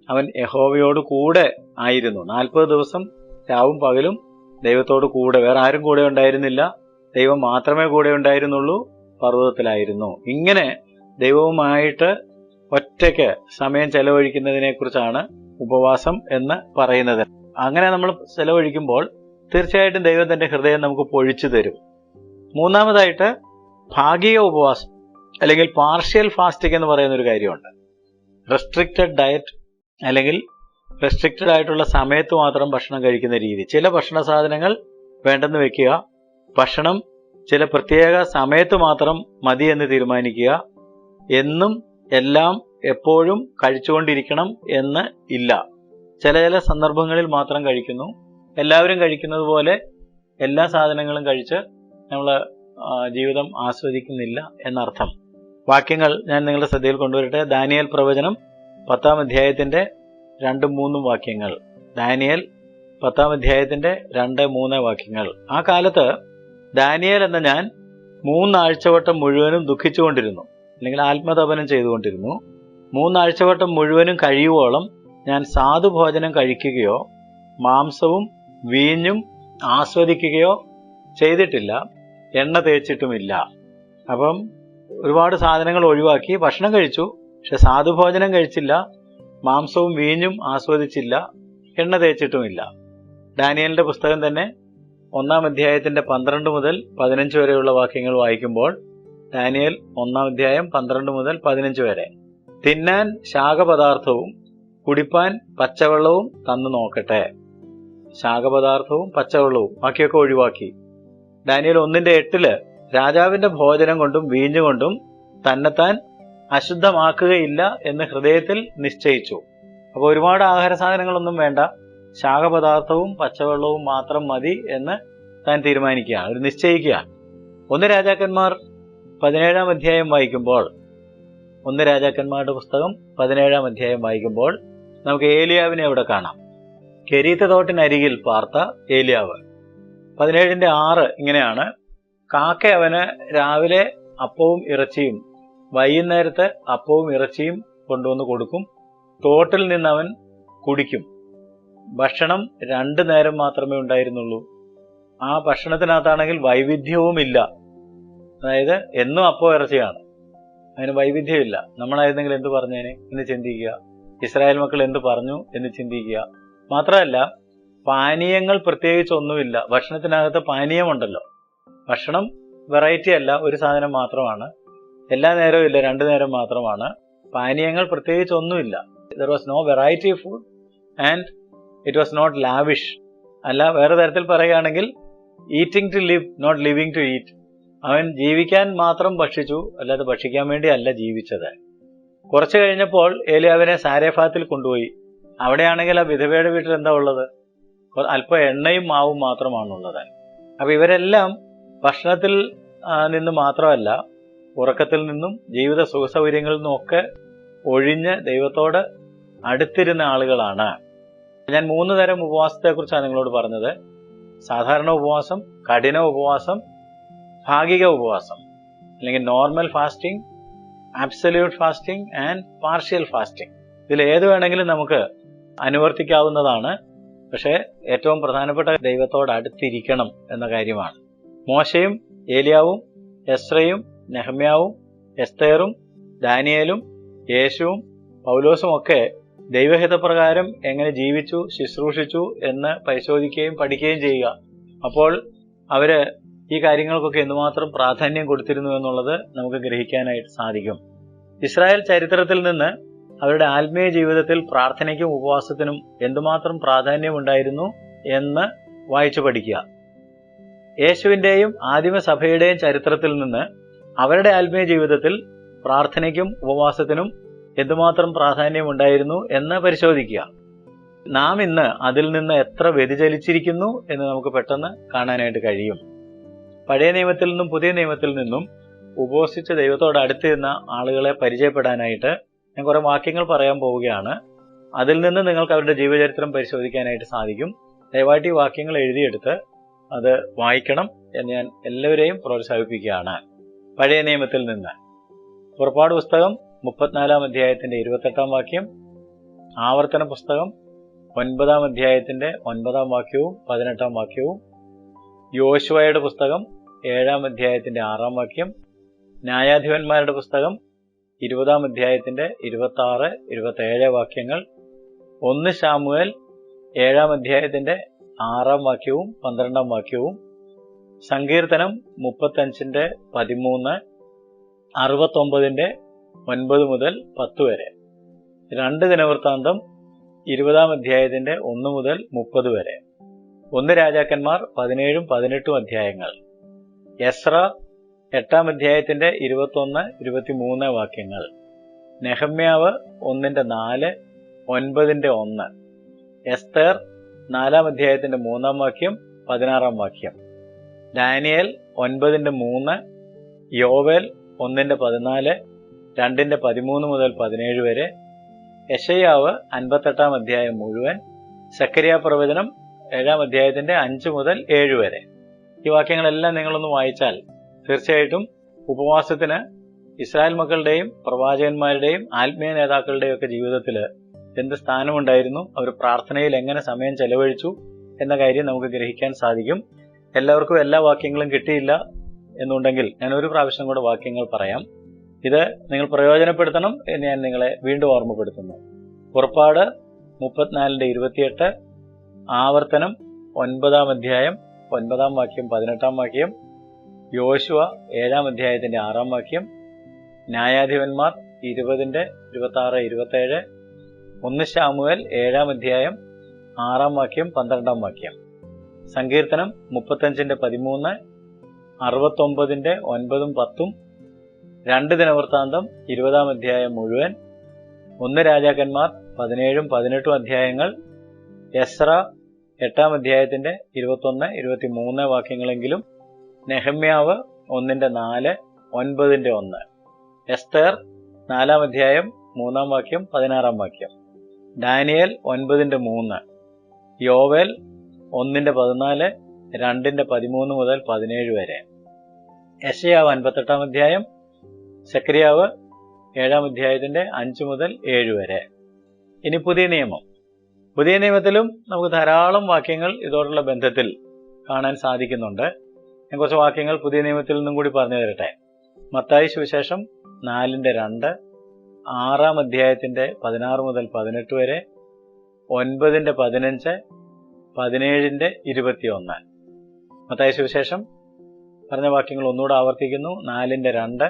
Speaker 1: അവൻ യഹോവയോട് കൂടെ ആയിരുന്നു. 40 ദിവസം രാവും പകലും ദൈവത്തോട് കൂടെ, വേറെ ആരും കൂടെ ഉണ്ടായിരുന്നില്ല. ദൈവം മാത്രമേ കൂടെ ഉണ്ടായിരുന്നുള്ളൂ. പർവ്വതത്തിലായിരുന്നു. ഇങ്ങനെ ദൈവവുമായിട്ട് ഒറ്റയ്ക്ക് സമയം ചെലവഴിക്കുന്നതിനെ കുറിച്ചാണ് ഉപവാസം എന്ന് പറയുന്നത്. അങ്ങനെ നമ്മൾ ചെലവഴിക്കുമ്പോൾ തീർച്ചയായിട്ടും ദൈവം തന്റെ ഹൃദയം നമുക്ക് പൊഴിച്ചു തരും. മൂന്നാമതായിട്ട് ഭാഗിക ഉപവാസം അല്ലെങ്കിൽ പാർഷ്യൽ ഫാസ്റ്റിംഗ് എന്ന് പറയുന്ന ഒരു കാര്യമുണ്ട്. റെസ്ട്രിക്റ്റഡ് ഡയറ്റ് അല്ലെങ്കിൽ റെസ്ട്രിക്റ്റഡ് ആയിട്ടുള്ള സമയത്ത് മാത്രം ഭക്ഷണം കഴിക്കുന്ന രീതി. ചില ഭക്ഷണ സാധനങ്ങൾ വേണ്ടെന്ന് വെക്കുക, ഭക്ഷണം ചില പ്രത്യേക സമയത്ത് മാത്രം മതി എന്ന് തീരുമാനിക്കുക, എന്നും എല്ലാം എപ്പോഴും കഴിച്ചുകൊണ്ടിരിക്കണം എന്ന് ഇല്ല. ചില സന്ദർഭങ്ങളിൽ മാത്രം കഴിക്കുന്നു. എല്ലാവരും കഴിക്കുന്നത് പോലെ എല്ലാ സാധനങ്ങളും കഴിച്ച് നമ്മൾ ജീവിതം ആസ്വദിക്കുന്നില്ല എന്നർത്ഥം. വാക്യങ്ങൾ ഞാൻ നിങ്ങളുടെ ശ്രദ്ധയിൽ കൊണ്ടുവരട്ടെ. ദാനിയേൽ പ്രവചനം 10 അധ്യായത്തിന്റെ 2-3 വാക്യങ്ങൾ. ദാനിയേൽ 10 അധ്യായത്തിന്റെ 2-3 വാക്യങ്ങൾ. ആ കാലത്ത് ദാനിയേൽ എന്ന ഞാൻ 3 ആഴ്ചവട്ടം മുഴുവനും ദുഃഖിച്ചുകൊണ്ടിരുന്നു, അല്ലെങ്കിൽ ആത്മതപനം ചെയ്തുകൊണ്ടിരുന്നു. 3 ആഴ്ചവട്ടം മുഴുവനും കഴിയുവോളം ഞാൻ സാധുഭോജനം കഴിക്കുകയോ മാംസവും വീഞ്ഞും ആസ്വദിക്കുകയോ ചെയ്തിട്ടില്ല, എണ്ണ തേച്ചിട്ടുമില്ല. അപ്പം ഒരുപാട് സാധനങ്ങൾ ഒഴിവാക്കി, ഭക്ഷണം കഴിച്ചു, പക്ഷെ സാധുഭോജനം കഴിച്ചില്ല, മാംസവും വീഞ്ഞും ആസ്വദിച്ചില്ല, എണ്ണ തേച്ചിട്ടുമില്ല. ഡാനിയേലിന്റെ പുസ്തകം തന്നെ 1 അധ്യായത്തിന്റെ 12 മുതൽ 15 വരെയുള്ള വാക്യങ്ങൾ വായിക്കുമ്പോൾ, ദാനിയേൽ 1 അധ്യായം 12 മുതൽ 15 വരെ, തിന്നാൻ ശാഖപദാർത്ഥവും കുടിപ്പാൻ പച്ചവെള്ളവും തന്നു നോക്കട്ടെ. ശാഖപദാർത്ഥവും പച്ചവെള്ളവും ബാക്കിയൊക്കെ ഒഴിവാക്കി. ദാനിയേൽ 1:8 രാജാവിന്റെ ഭോജനം കൊണ്ടും വീഞ്ഞുകൊണ്ടും തന്നെത്താൻ അശുദ്ധമാക്കുകയില്ല എന്ന് ഹൃദയത്തിൽ നിശ്ചയിച്ചു. അപ്പോൾ ഒരുപാട് ആഹാര സാധനങ്ങളൊന്നും വേണ്ട, ശാഖപദാർത്ഥവും പച്ചവെള്ളവും മാത്രം മതി എന്ന് താൻ തീരുമാനിക്കുകയാണ്, ഒരു നിശ്ചയിക്കുകയാണ്. 1 രാജാക്കന്മാർ 17 അധ്യായം വായിക്കുമ്പോൾ, 1 രാജാക്കന്മാരുടെ പുസ്തകം 17 അധ്യായം വായിക്കുമ്പോൾ നമുക്ക് ഏലിയാവിനെ അവിടെ കാണാം. കെരീത്ത് തോട്ടിനരികിൽ പാർത്ത ഏലിയാവ്. 17:6 ഇങ്ങനെയാണ്: കാക്ക അവന് രാവിലെ അപ്പവും ഇറച്ചിയും വൈകുന്നേരത്ത് അപ്പവും ഇറച്ചിയും കൊണ്ടുവന്ന് കൊടുക്കും. തോട്ടിൽ നിന്ന് അവൻ കുടിക്കും. ഭക്ഷണം 2 നേരം മാത്രമേ ഉണ്ടായിരുന്നുള്ളൂ. ആ ഭക്ഷണത്തിനകത്താണെങ്കിൽ വൈവിധ്യവുമില്ല. അതായത് എന്നും അപ്പവും ഇറച്ചിയാണ്, അതിന് വൈവിധ്യമില്ല. നമ്മളായിരുന്നെങ്കിൽ എന്ത് പറഞ്ഞേനെ എന്ന് ചിന്തിക്കുക, ഇസ്രായേൽ മക്കൾ എന്ത് പറഞ്ഞു എന്ന് ചിന്തിക്കുക. മാത്രമല്ല, പാനീയങ്ങൾ പ്രത്യേകിച്ച് ഒന്നുമില്ല. ഭക്ഷണത്തിനകത്ത് പാനീയമുണ്ടല്ലോ. ഭക്ഷണം വെറൈറ്റി അല്ല, ഒരു സാധനം മാത്രമാണ്. എല്ലാ നേരവും ഇല്ല, 2 നേരം മാത്രമാണ്. പാനീയങ്ങൾ പ്രത്യേകിച്ച് ഒന്നുമില്ല. There was no variety food and it was not lavish. അല്ല, വേറെ തരത്തിൽ പറയുകയാണെങ്കിൽ eating to live, not living to eat. അവൻ ജീവിക്കാൻ മാത്രം ഭക്ഷിച്ചു, അല്ലാതെ ഭക്ഷിക്കാൻ വേണ്ടി അല്ല ജീവിച്ചത്. കുറച്ചു കഴിഞ്ഞപ്പോൾ ഏലിയാവിനെ സാരേഫാത്തിൽ കൊണ്ടുപോയി. അവിടെയാണെങ്കിൽ ആ വിധവയുടെ വീട്ടിൽ എന്താ ഉള്ളത്? അല്പം എണ്ണയും മാവും മാത്രമാണുള്ളത്. അപ്പൊ ഇവരെല്ലാം ഭക്ഷണത്തിൽ നിന്ന് മാത്രമല്ല, ഉറക്കത്തിൽ നിന്നും ജീവിത സുഖസൗകര്യങ്ങളിൽ നിന്നും ഒക്കെ ഒഴിഞ്ഞ് ദൈവത്തോട് അടുത്തിരുന്ന ആളുകളാണ്. ഞാൻ 3 തരം ഉപവാസത്തെക്കുറിച്ചാണ് നിങ്ങളോട് പറഞ്ഞത്. സാധാരണ ഉപവാസം, കഠിന ഉപവാസം, ഭാഗിക ഉപവാസം അല്ലെങ്കിൽ normal fasting, absolute fasting and partial fasting. ഇതിൽ ഏത് വേണമെങ്കിലും നമുക്ക് അനുവർത്തിക്കാവുന്നതാണ്. പക്ഷേ ഏറ്റവും പ്രധാനപ്പെട്ട ദൈവത്തോട് അടുത്തിരിക്കണം എന്ന കാര്യമാണ്. മോശയും ഏലിയാവും എസ്രയും നെഹമ്യാവും എസ്തേറും ദാനിയേലും യേശുവും പൗലോസും ഒക്കെ ദൈവഹിതപ്രകാരം എങ്ങനെ ജീവിച്ചു, ശുശ്രൂഷിച്ചു എന്ന് പരിശോധിക്കുകയും പഠിക്കുകയും ചെയ്യുക. അപ്പോൾ അവര് ഈ കാര്യങ്ങൾക്കൊക്കെ എന്തുമാത്രം പ്രാധാന്യം കൊടുത്തിരുന്നു എന്നുള്ളത് നമുക്ക് ഗ്രഹിക്കാനായിട്ട് സാധിക്കും. ഇസ്രായേൽ ചരിത്രത്തിൽ നിന്ന് അവരുടെ ആത്മീയ ജീവിതത്തിൽ പ്രാർത്ഥനയ്ക്കും ഉപവാസത്തിനും എന്തുമാത്രം പ്രാധാന്യമുണ്ടായിരുന്നു എന്ന് വായിച്ചു പഠിക്കുക. യേശുവിൻ്റെയും ആദിമസഭയുടെയും ചരിത്രത്തിൽ നിന്ന് അവരുടെ ആത്മീയ ജീവിതത്തിൽ പ്രാർത്ഥനയ്ക്കും ഉപവാസത്തിനും എന്തുമാത്രം പ്രാധാന്യമുണ്ടായിരുന്നു എന്ന് പരിശോധിക്കുക. നാം ഇന്ന് അതിൽ നിന്ന് എത്ര വ്യതിചലിച്ചിരിക്കുന്നു എന്ന് നമുക്ക് പെട്ടെന്ന് കാണാനായിട്ട് കഴിയും. പഴയ നിയമത്തിൽ നിന്നും പുതിയ നിയമത്തിൽ നിന്നും ഉപവസിച്ച് ദൈവത്തോട് അടുത്തിരുന്ന ആളുകളെ പരിചയപ്പെടാനായിട്ട് ഞാൻ കുറേ വാക്യങ്ങൾ പറയാൻ പോവുകയാണ്. അതിൽ നിന്ന് നിങ്ങൾക്ക് അവരുടെ ജീവചരിത്രം പരിശോധിക്കാനായിട്ട് സാധിക്കും. ദയവായിട്ട് ഈ വാക്യങ്ങൾ എഴുതിയെടുത്ത് അത് വായിക്കണം എന്ന് ഞാൻ എല്ലാവരെയും പ്രോത്സാഹിപ്പിക്കുകയാണ്. പഴയ നിയമത്തിൽ നിന്ന് പുറപ്പാട് പുസ്തകം 34 അധ്യായത്തിന്റെ 28 വാക്യം, ആവർത്തന പുസ്തകം 9 അധ്യായത്തിന്റെ 9 വാക്യവും 18 വാക്യവും, യോശുവയുടെ പുസ്തകം 7 അധ്യായത്തിന്റെ 6 വാക്യം, ന്യായാധിപന്മാരുടെ പുസ്തകം 20 അധ്യായത്തിന്റെ 26, 27 വാക്യങ്ങൾ, 1 ശമൂവേൽ 7 അധ്യായത്തിന്റെ 6 വാക്യവും 12 വാക്യവും, സങ്കീർത്തനം 35ന്റെ 13, 69ന്റെ 9 മുതൽ 10 വരെ, 2 ദിനവൃത്താന്തം 20 അധ്യായത്തിന്റെ 1 മുതൽ 30 വരെ, 1 രാജാക്കന്മാർ 17ഉം 18ഉം അധ്യായങ്ങൾ, എസ്ര 8 അധ്യായത്തിന്റെ 21, 23 വാക്യങ്ങൾ, നെഹമ്യാവ് 1:4, 9:1, എസ്തേർ 4 അധ്യായത്തിന്റെ 3 വാക്യം 16 വാക്യം, ഡാനിയേൽ 9:3, യോവേൽ 1:14, 2:13 മുതൽ 17 വരെ, യെശയ്യാവ് 58 അധ്യായം മുഴുവൻ, സക്കറിയ പ്രവചനം 7 അധ്യായത്തിന്റെ 5 മുതൽ 7 വരെ. ഈ വാക്യങ്ങളെല്ലാം നിങ്ങളൊന്ന് വായിച്ചാൽ തീർച്ചയായിട്ടും ഉപവാസത്തിന് ഇസ്രായേൽ മക്കളുടെയും പ്രവാചകന്മാരുടെയും ആത്മീയ നേതാക്കളുടെയും ഒക്കെ ജീവിതത്തിൽ എന്ത് സ്ഥാനമുണ്ടായിരുന്നു, അവർ പ്രാർത്ഥനയിൽ എങ്ങനെ സമയം ചെലവഴിച്ചു എന്ന കാര്യം നമുക്ക് ഗ്രഹിക്കാൻ സാധിക്കും. എല്ലാവർക്കും എല്ലാ വാക്യങ്ങളും കിട്ടിയില്ല എന്നുണ്ടെങ്കിൽ ഞാൻ ഒരു പ്രാവശ്യം കൂടെ വാക്യങ്ങൾ പറയാം. ഇത് നിങ്ങൾ പ്രയോജനപ്പെടുത്തണം എന്ന് ഞാൻ നിങ്ങളെ വീണ്ടും ഓർമ്മപ്പെടുത്തുന്നു. പുറപ്പാട് 34:28, ആവർത്തനം 9 അധ്യായം 9 വാക്യം 18 വാക്യം, യോശുവ 7 അധ്യായത്തിന്റെ 6 വാക്യം, ന്യായാധിപന്മാർ 20:26, 27, 1 ശമൂവേൽ 7 അധ്യായം 6 വാക്യം 12 വാക്യം, സങ്കീർത്തനം 35ന്റെ 13, 69ന്റെ 9ഉം 10ഉം, 2 ദിനവൃത്താന്തം 20 അധ്യായം മുഴുവൻ, 1 രാജാക്കന്മാർ 17ഉം 18ഉം അധ്യായങ്ങൾ, എസ്ര 8 അധ്യായത്തിന്റെ 21, 23 വാക്യങ്ങളെങ്കിലും, നെഹമ്യാവ് 1:4, 9:1, എസ്തേർ 4 അധ്യായം 3 വാക്യം 16 വാക്യം, ഡാനിയേൽ 9:3, യോവേൽ 1:14, 2:13 മുതൽ 17 വരെ, യെശയ്യാവ് 58 അധ്യായം, സക്കറിയാവ് 7 അധ്യായത്തിന്റെ 5 മുതൽ 7 വരെ. ഇനി പുതിയ നിയമം. പുതിയ നിയമത്തിലും നമുക്ക് ധാരാളം വാക്യങ്ങൾ ഇതോടുള്ള ബന്ധത്തിൽ കാണാൻ സാധിക്കുന്നുണ്ട്. ഞാൻ കുറച്ച് വാക്യങ്ങൾ പുതിയ നിയമത്തിൽ നിന്നും കൂടി പറഞ്ഞു തരട്ടെ. മത്തായി സുവിശേഷം 4:2, 6 അധ്യായത്തിന്റെ 16 മുതൽ 18 വരെ, 9:15, 17:21. മത്തായി സുവിശേഷം പറഞ്ഞ വാക്യങ്ങൾ ഒന്നുകൂടെ ആവർത്തിക്കുന്നു. 4:2,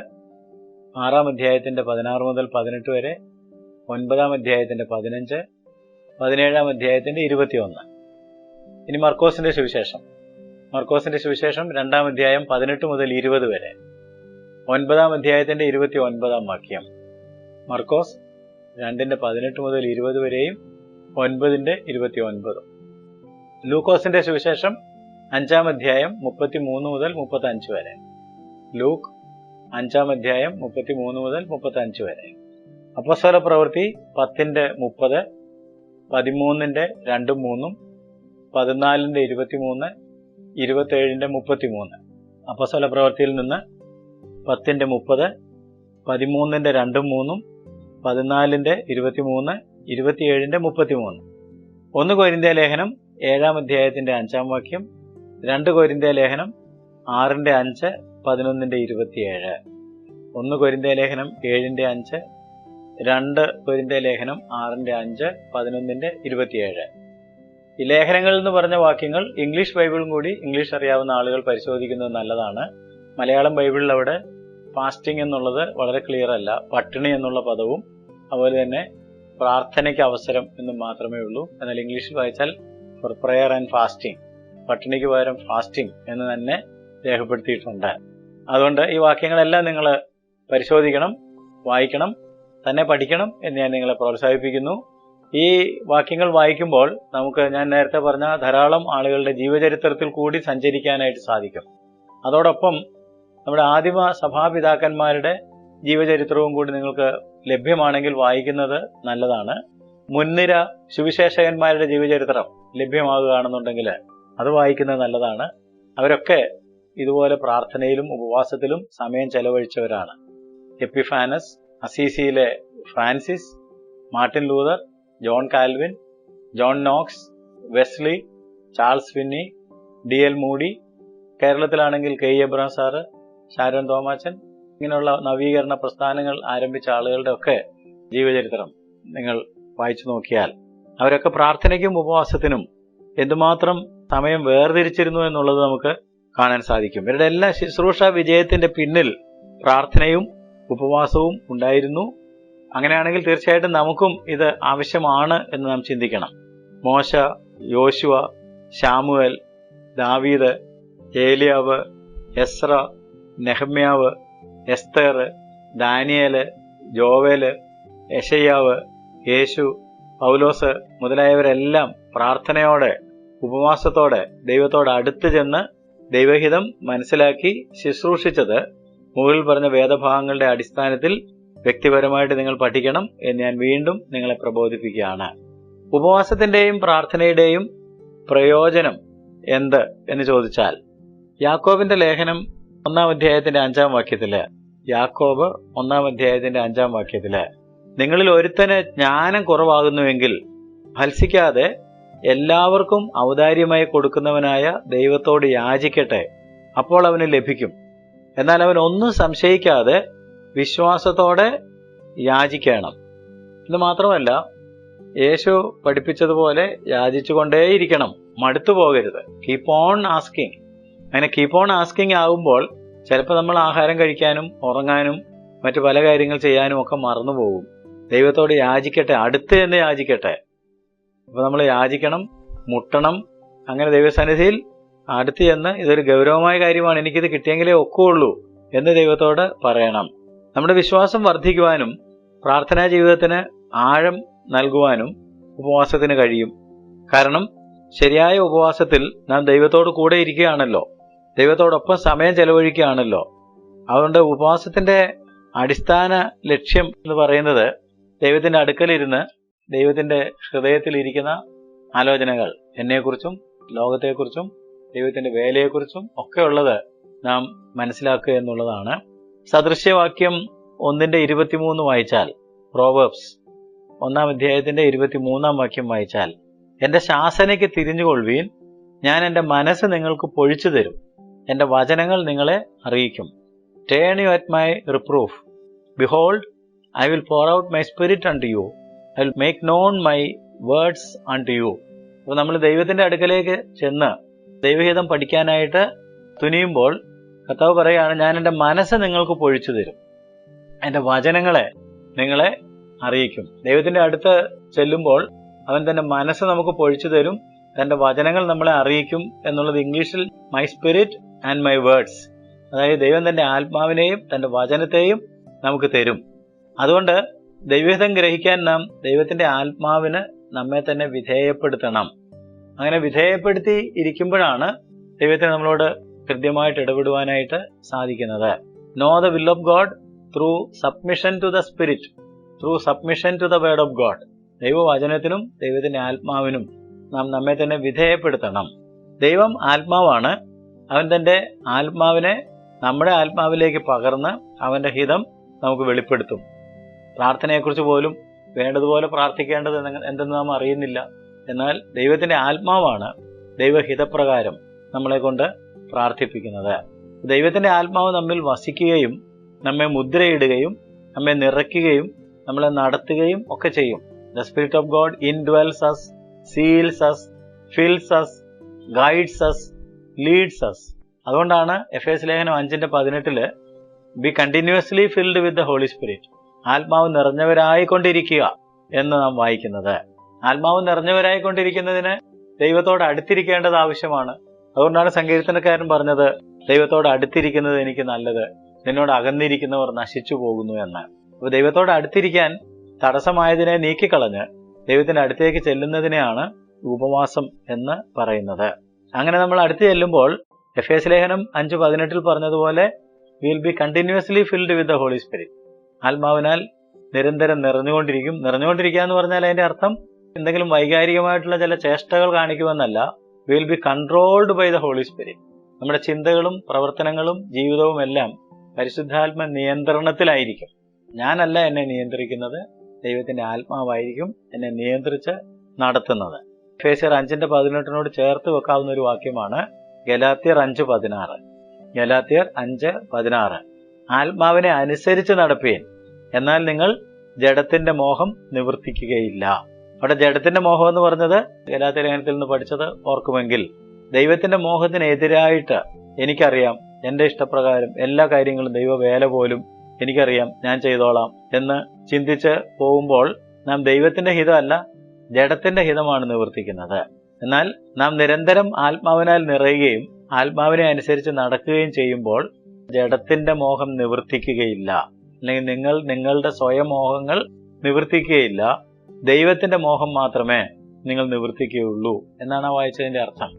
Speaker 1: 6 അധ്യായത്തിന്റെ 16 മുതൽ 18 വരെ, 9 അധ്യായത്തിന്റെ 15, 17 അധ്യായത്തിന്റെ 21. ഇനി മർക്കോസിന്റെ സുവിശേഷം. മർക്കോസിന്റെ സുവിശേഷം 2 അധ്യായം 18 മുതൽ 20 വരെ, 9 അധ്യായത്തിന്റെ 29 വാക്യം, മർക്കോസ് 2:18 മുതൽ 20 വരെയും 9:29. ലൂക്കോസിന്റെ സുവിശേഷം 5 അധ്യായം 33 മുതൽ 35 വരെ, ലൂക്ക് 5 അധ്യായം 33 മുതൽ 35 വരെ. അപ്പോസ്തല പ്രവൃത്തി 10:30, 13:2-3, 14:23, 27:33. അപ്പോസ്തല പ്രവൃത്തിയിൽ നിന്ന് 10:30, 13:2-3, 14:23, 27:33. 1 കൊരിന്ത്യ ലേഖനം 7 അധ്യായത്തിന്റെ 5 വാക്യം, 2 കൊരിന്ത്യ ലേഖനം 6:5, 11:27. 1 കൊരിന്ത്യ ലേഖനം 7:5, 2 കൊരിന്ത്യ ലേഖനം 6:5, 11:27. ഈ ലേഖനങ്ങളിൽ എന്ന് പറഞ്ഞ വാക്യങ്ങൾ ഇംഗ്ലീഷ് ബൈബിളും കൂടി ഇംഗ്ലീഷ് അറിയാവുന്ന ആളുകൾ പരിശോധിക്കുന്നത് നല്ലതാണ്. മലയാളം ബൈബിളിൽ അവിടെ ഫാസ്റ്റിംഗ് എന്നുള്ളത് വളരെ ക്ലിയർ അല്ല. പട്ടിണി എന്നുള്ള പദവും അതുപോലെ തന്നെ പ്രാർത്ഥനയ്ക്ക് അവസരം എന്ന് മാത്രമേ ഉള്ളൂ. എന്നാൽ ഇംഗ്ലീഷിൽ വായിച്ചാൽ ഫോർ പ്രെയർ ആൻഡ് ഫാസ്റ്റിംഗ്, പട്ടിണിക്ക് പകരം ഫാസ്റ്റിംഗ് എന്ന് തന്നെ രേഖപ്പെടുത്തിയിട്ടുണ്ട്. അതുകൊണ്ട് ഈ വാക്യങ്ങളെല്ലാം നിങ്ങൾ പരിശോധിക്കണം, വായിക്കണം, തന്നെ പഠിക്കണം എന്ന് ഞാൻ നിങ്ങളെ പ്രോത്സാഹിപ്പിക്കുന്നു. ഈ വാക്യങ്ങൾ വായിക്കുമ്പോൾ നമുക്ക് ഞാൻ നേരത്തെ പറഞ്ഞ ധാരാളം ആളുകളുടെ ജീവചരിത്രത്തിൽ കൂടി സഞ്ചരിക്കാനായിട്ട് സാധിക്കും. അതോടൊപ്പം നമ്മുടെ ആദിമ സഭാപിതാക്കന്മാരുടെ ജീവചരിത്രവും കൂടി നിങ്ങൾക്ക് ലഭ്യമാണെങ്കിൽ വായിക്കുന്നത് നല്ലതാണ്. മുൻനിര സുവിശേഷകന്മാരുടെ ജീവചരിത്രം ലഭ്യമാകുകയാണെന്നുണ്ടെങ്കിൽ അത് വായിക്കുന്നത് നല്ലതാണ്. അവരൊക്കെ ഇതുപോലെ പ്രാർത്ഥനയിലും ഉപവാസത്തിലും സമയം ചെലവഴിച്ചവരാണ്. എപ്പിഫാനസ്, അസീസിയിലെ Francis, Martin Luther, John Calvin, John Knox, Wesley, Charles Finney, DL Moody, കേരളത്തിലാണെങ്കിൽ K. എബ്രഹാം സാറ്, ഷാരോൺ തോമാച്ചൻ, ഇങ്ങനെയുള്ള നവീകരണ പ്രസ്ഥാനങ്ങൾ ആരംഭിച്ച ആളുകളുടെ ഒക്കെ ജീവചരിത്രം നിങ്ങൾ വായിച്ചു നോക്കിയാൽ അവരൊക്കെ പ്രാർത്ഥനയ്ക്കും ഉപവാസത്തിനും എന്തുമാത്രം സമയം വേർതിരിച്ചിരുന്നു എന്നുള്ളത് നമുക്ക് കാണാൻ സാധിക്കും. ഇവരുടെ എല്ലാ ശുശ്രൂഷ വിജയത്തിന്റെ പിന്നിൽ പ്രാർത്ഥനയും ഉപവാസവും ഉണ്ടായിരുന്നു. അങ്ങനെയാണെങ്കിൽ തീർച്ചയായിട്ടും നമുക്കും ഇത് ആവശ്യമാണ് എന്ന് നാം ചിന്തിക്കണം. മോശ, യോശുവ, ശാമുവേൽ, ദാവീദ്, ഏലിയാവ്, എസ്ര, നെഹമ്യാവ്, എസ്തേർ, ദാനിയേല്, ജോവേല്, യെശയ്യാവ്, യേശു, പൗലോസ് മുതലായവരെല്ലാം പ്രാർത്ഥനയോടെ ഉപവാസത്തോടെ ദൈവത്തോട് അടുത്ത് ചെന്ന് ദൈവഹിതം മനസ്സിലാക്കി ശുശ്രൂഷിച്ചത് മുകളിൽ പറഞ്ഞ വേദഭാഗങ്ങളുടെ അടിസ്ഥാനത്തിൽ വ്യക്തിപരമായിട്ട് നിങ്ങൾ പഠിക്കണം എന്ന് ഞാൻ വീണ്ടും നിങ്ങളെ പ്രബോധിപ്പിക്കുകയാണ്. ഉപവാസത്തിന്റെയും പ്രാർത്ഥനയുടെയും പ്രയോജനം എന്ത് എന്ന് ചോദിച്ചാൽ, യാക്കോബിന്റെ ലേഖനം 1-ാം അധ്യായത്തിന്റെ 5-ാം വാക്യത്തില്, യാക്കോബ് 1-ാം അധ്യായത്തിന്റെ 5-ാം വാക്യത്തില്, നിങ്ങളിൽ ഒരുത്തന് ജ്ഞാനം കുറവാകുന്നുവെങ്കിൽ ഭത്സിക്കാതെ എല്ലാവർക്കും ഔദാര്യമായി കൊടുക്കുന്നവനായ ദൈവത്തോട് യാചിക്കട്ടെ, അപ്പോൾ അവന് ലഭിക്കും. എന്നാൽ അവൻ ഒന്നും സംശയിക്കാതെ വിശ്വാസത്തോടെ യാചിക്കണം. ഇത് മാത്രമല്ല, യേശു പഠിപ്പിച്ചതുപോലെ യാചിച്ചുകൊണ്ടേയിരിക്കണം, മടുത്തു പോകരുത്. Keep on asking. അങ്ങനെ കീപ്പ് ഓൺ ആസ്കിങ് ആകുമ്പോൾ ചിലപ്പോൾ നമ്മൾ ആഹാരം കഴിക്കാനും ഉറങ്ങാനും മറ്റു പല കാര്യങ്ങൾ ചെയ്യാനും ഒക്കെ മറന്നുപോകും. ദൈവത്തോട് യാചിക്കട്ടെ, അടുത്ത് എന്ന് യാചിക്കട്ടെ. അപ്പോൾ നമ്മൾ യാചിക്കണം, മുട്ടണം. അങ്ങനെ ദൈവസന്നിധിയിൽ അടുത്ത് ചെന്ന് ഇതൊരു ഗൗരവമായ കാര്യമാണ്, എനിക്കിത് കിട്ടിയെങ്കിലേ ഒക്കുകയുള്ളൂ എന്ന് ദൈവത്തോട് പറയണം. നമ്മുടെ വിശ്വാസം വർദ്ധിക്കുവാനും പ്രാർത്ഥനാ ജീവിതത്തിന് ആഴം നൽകുവാനും ഉപവാസത്തിന് കഴിയും. കാരണം ശരിയായ ഉപവാസത്തിൽ നാം ദൈവത്തോട് കൂടെ ഇരിക്കുകയാണല്ലോ, ദൈവത്തോടൊപ്പം സമയം ചെലവഴിക്കുകയാണല്ലോ. അതുകൊണ്ട് ഉപവാസത്തിന്റെ അടിസ്ഥാന ലക്ഷ്യം എന്ന് പറയുന്നത് ദൈവത്തിന്റെ അടുക്കലിരുന്ന് ദൈവത്തിന്റെ ഹൃദയത്തിലിരിക്കുന്ന ആലോചനകൾ, എന്നെക്കുറിച്ചും ലോകത്തെക്കുറിച്ചും ദൈവത്തിന്റെ വേലയെക്കുറിച്ചും ഒക്കെ ഉള്ളത് നാം മനസ്സിലാക്കുക എന്നുള്ളതാണ്. സദൃശ്യവാക്യം 1:23 വായിച്ചാൽ, പ്രോവേർബ്സ് 1-ാം അധ്യായത്തിന്റെ 23-ാം വാക്യം വായിച്ചാൽ, എന്റെ ശാസനയ്ക്ക് തിരിഞ്ഞുകൊള്ളുവീൻ, ഞാൻ എന്റെ മനസ്സ് നിങ്ങൾക്ക് പൊഴിച്ചു തരും, എന്റെ വചനങ്ങൾ നിങ്ങളെ അറിയിക്കും. Turn you at my reproof, behold I will pour out my spirit unto you, I will make known my words unto you. അപ്പോൾ നമ്മൾ ദൈവത്തിന്റെ അടുക്കലേക്ക് ചെന്ന് ദൈവഹിതം പഠിക്കാനായിട്ട് തുനിയുമ്പോൾ കർത്താവ് പറയുകയാണ്, ഞാൻ എൻ്റെ മനസ്സ് നിങ്ങൾക്ക് പൊഴിച്ചു തരും, എൻ്റെ വചനങ്ങളെ നിങ്ങളെ അറിയിക്കും. ദൈവത്തിന്റെ അടുത്ത് ചെല്ലുമ്പോൾ അവൻ തന്റെ മനസ്സ് നമുക്ക് പൊഴിച്ചു തരും, തന്റെ വചനങ്ങൾ നമ്മളെ അറിയിക്കും എന്നുള്ളത് ഇംഗ്ലീഷിൽ my spirit and my words. അതായത് ദൈവം തന്റെ ആത്മാവിനെയും തന്റെ വചനത്തെയും നമുക്ക് തരും. അതുകൊണ്ട് ദൈവഹിതം ഗ്രഹിക്കാൻ നാം ദൈവത്തിന്റെ ആത്മാവിന് നമ്മെ തന്നെ വിധേയപ്പെടുത്തണം. അങ്ങനെ വിധേയപ്പെടുത്തി ഇരിക്കുമ്പോഴാണ് ദൈവത്തിന് നമ്മളോട് കൃത്യമായിട്ട് ഇടപെടുവാനായിട്ട് സാധിക്കുന്നത്. Know the will of God through submission to the spirit, through submission to the word of God. ദൈവവചനത്തിനും ദൈവത്തിന്റെ ആത്മാവിനും നാം നമ്മെ തന്നെ വിധേയപ്പെടുത്തണം. ദൈവം ആത്മാവാണ്. അവൻ തന്റെ ആത്മാവിനെ നമ്മുടെ ആത്മാവിലേക്ക് പകർന്ന് അവന്റെ ഹിതം നമുക്ക് വെളിപ്പെടുത്തും. പ്രാർത്ഥനയെക്കുറിച്ച് പോലും വേണ്ടതുപോലെ പ്രാർത്ഥിക്കേണ്ടത് എന്തെന്ന് നാം അറിയുന്നില്ല. എന്നാൽ ദൈവത്തിന്റെ ആത്മാവാണ് ദൈവഹിതപ്രകാരം നമ്മളെ കൊണ്ട് പ്രാർത്ഥിപ്പിക്കുന്നത്. ദൈവത്തിന്റെ ആത്മാവ് നമ്മിൽ വസിക്കുകയും നമ്മെ മുദ്രയിടുകയും നമ്മെ നിറയ്ക്കുകയും നമ്മളെ നടത്തുകയും ഒക്കെ ചെയ്യും. The Spirit of God indwells us, seals us, fills us, guides us, leads us. അതുകൊണ്ടാണ് എഫേസ്യ ലേഖനം 5:18 be continuously filled with the holy Spirit. ആത്മാവ് നിറഞ്ഞവരായിക്കൊണ്ടിരിക്കുക എന്ന് നാം വായിക്കുന്നത്. ആത്മാവ് നിറഞ്ഞവരായിക്കൊണ്ടിരിക്കുന്നതിന് ദൈവത്തോട് അടുത്തിരിക്കേണ്ടത് ആവശ്യമാണ്. അതുകൊണ്ടാണ് സങ്കീർത്തനക്കാരൻ പറഞ്ഞത്, ദൈവത്തോട് അടുത്തിരിക്കുന്നത് എനിക്ക് നല്ലത്, നിന്നോട് അകന്നിരിക്കുന്നവർ നശിച്ചു പോകുന്നു എന്ന്. അപ്പോൾ ദൈവത്തോട് അടുത്തിരിക്കാൻ തടസ്സമായതിനെ നീക്കിക്കളഞ്ഞ് ദൈവത്തിന്റെ അടുത്തേക്ക് ചെല്ലുന്നതിനെയാണ് ഉപവാസം എന്ന് പറയുന്നത്. അങ്ങനെ നമ്മൾ അടുത്ത് ചെല്ലുമ്പോൾ എഫേസ്യ ലേഖനം 5:18 പറഞ്ഞതുപോലെ will be continuously filled with the holy Spirit. ആത്മാവിനാൽ നിരന്തരം നിറഞ്ഞുകൊണ്ടിരിക്കും. നിറഞ്ഞുകൊണ്ടിരിക്കുക എന്ന് പറഞ്ഞാൽ അതിന്റെ അർത്ഥം എന്തെങ്കിലും വൈകാരികമായിട്ടുള്ള ചില ചേഷ്ടകൾ കാണിക്കുമെന്നല്ല. Will be controlled by the holy spirit. നമ്മുടെ ചിന്തകളും പ്രവർത്തനങ്ങളും ജീവിതവും എല്ലാം പരിശുദ്ധാത്മ നിയന്ത്രണത്തിലായിരിക്കും. ഞാനല്ല എന്നെ നിയന്ത്രിക്കുന്നത്, ദൈവത്തിന്റെ ആത്മാവായിരിക്കും എന്നെ നിയന്ത്രിച്ച് നടത്തുന്നത്. എഫേസ്യർ 5:18 ചേർത്ത് വെക്കാവുന്ന ഒരു വാക്യമാണ് ഗലാത്യർ 5:16. ഗലാത്യർ 5:16 ആത്മാവിനെ അനുസരിച്ച് നടപ്പീൻ, എന്നാൽ നിങ്ങൾ ജഡത്തിന്റെ മോഹം നിവർത്തിക്കുകയില്ല. അവിടെ ജഡത്തിന്റെ മോഹം എന്ന് പറഞ്ഞത് ഗലാത്യ ലേഖനത്തിൽ നിന്ന് പഠിച്ചത് ഓർക്കുമെങ്കിൽ, ദൈവത്തിന്റെ മോഹത്തിനെതിരായിട്ട് എനിക്കറിയാം, എന്റെ ഇഷ്ടപ്രകാരം എല്ലാ കാര്യങ്ങളും ദൈവവേല പോലും എനിക്കറിയാം, ഞാൻ ചെയ്തോളാം എന്ന് ചിന്തിച്ച് പോകുമ്പോൾ നാം ദൈവത്തിന്റെ ഹിതമല്ല, ജഡത്തിന്റെ ഹിതമാണ് നിവർത്തിക്കുന്നത്. എന്നാൽ നാം നിരന്തരം ആത്മാവിനാൽ നിറയുകയും ആത്മാവിനെ അനുസരിച്ച് നടക്കുകയും ചെയ്യുമ്പോൾ ജഡത്തിന്റെ മോഹം നിവർത്തിക്കുകയില്ല. അല്ലെങ്കിൽ നിങ്ങൾ നിങ്ങളുടെ സ്വയം മോഹങ്ങൾ നിവർത്തിക്കുകയില്ല, ദൈവത്തിന്റെ മോഹം മാത്രമേ നിങ്ങൾ നിവർത്തിക്കുകയുള്ളൂ എന്നാണ് ആ വായിച്ചതിന്റെ അർത്ഥം.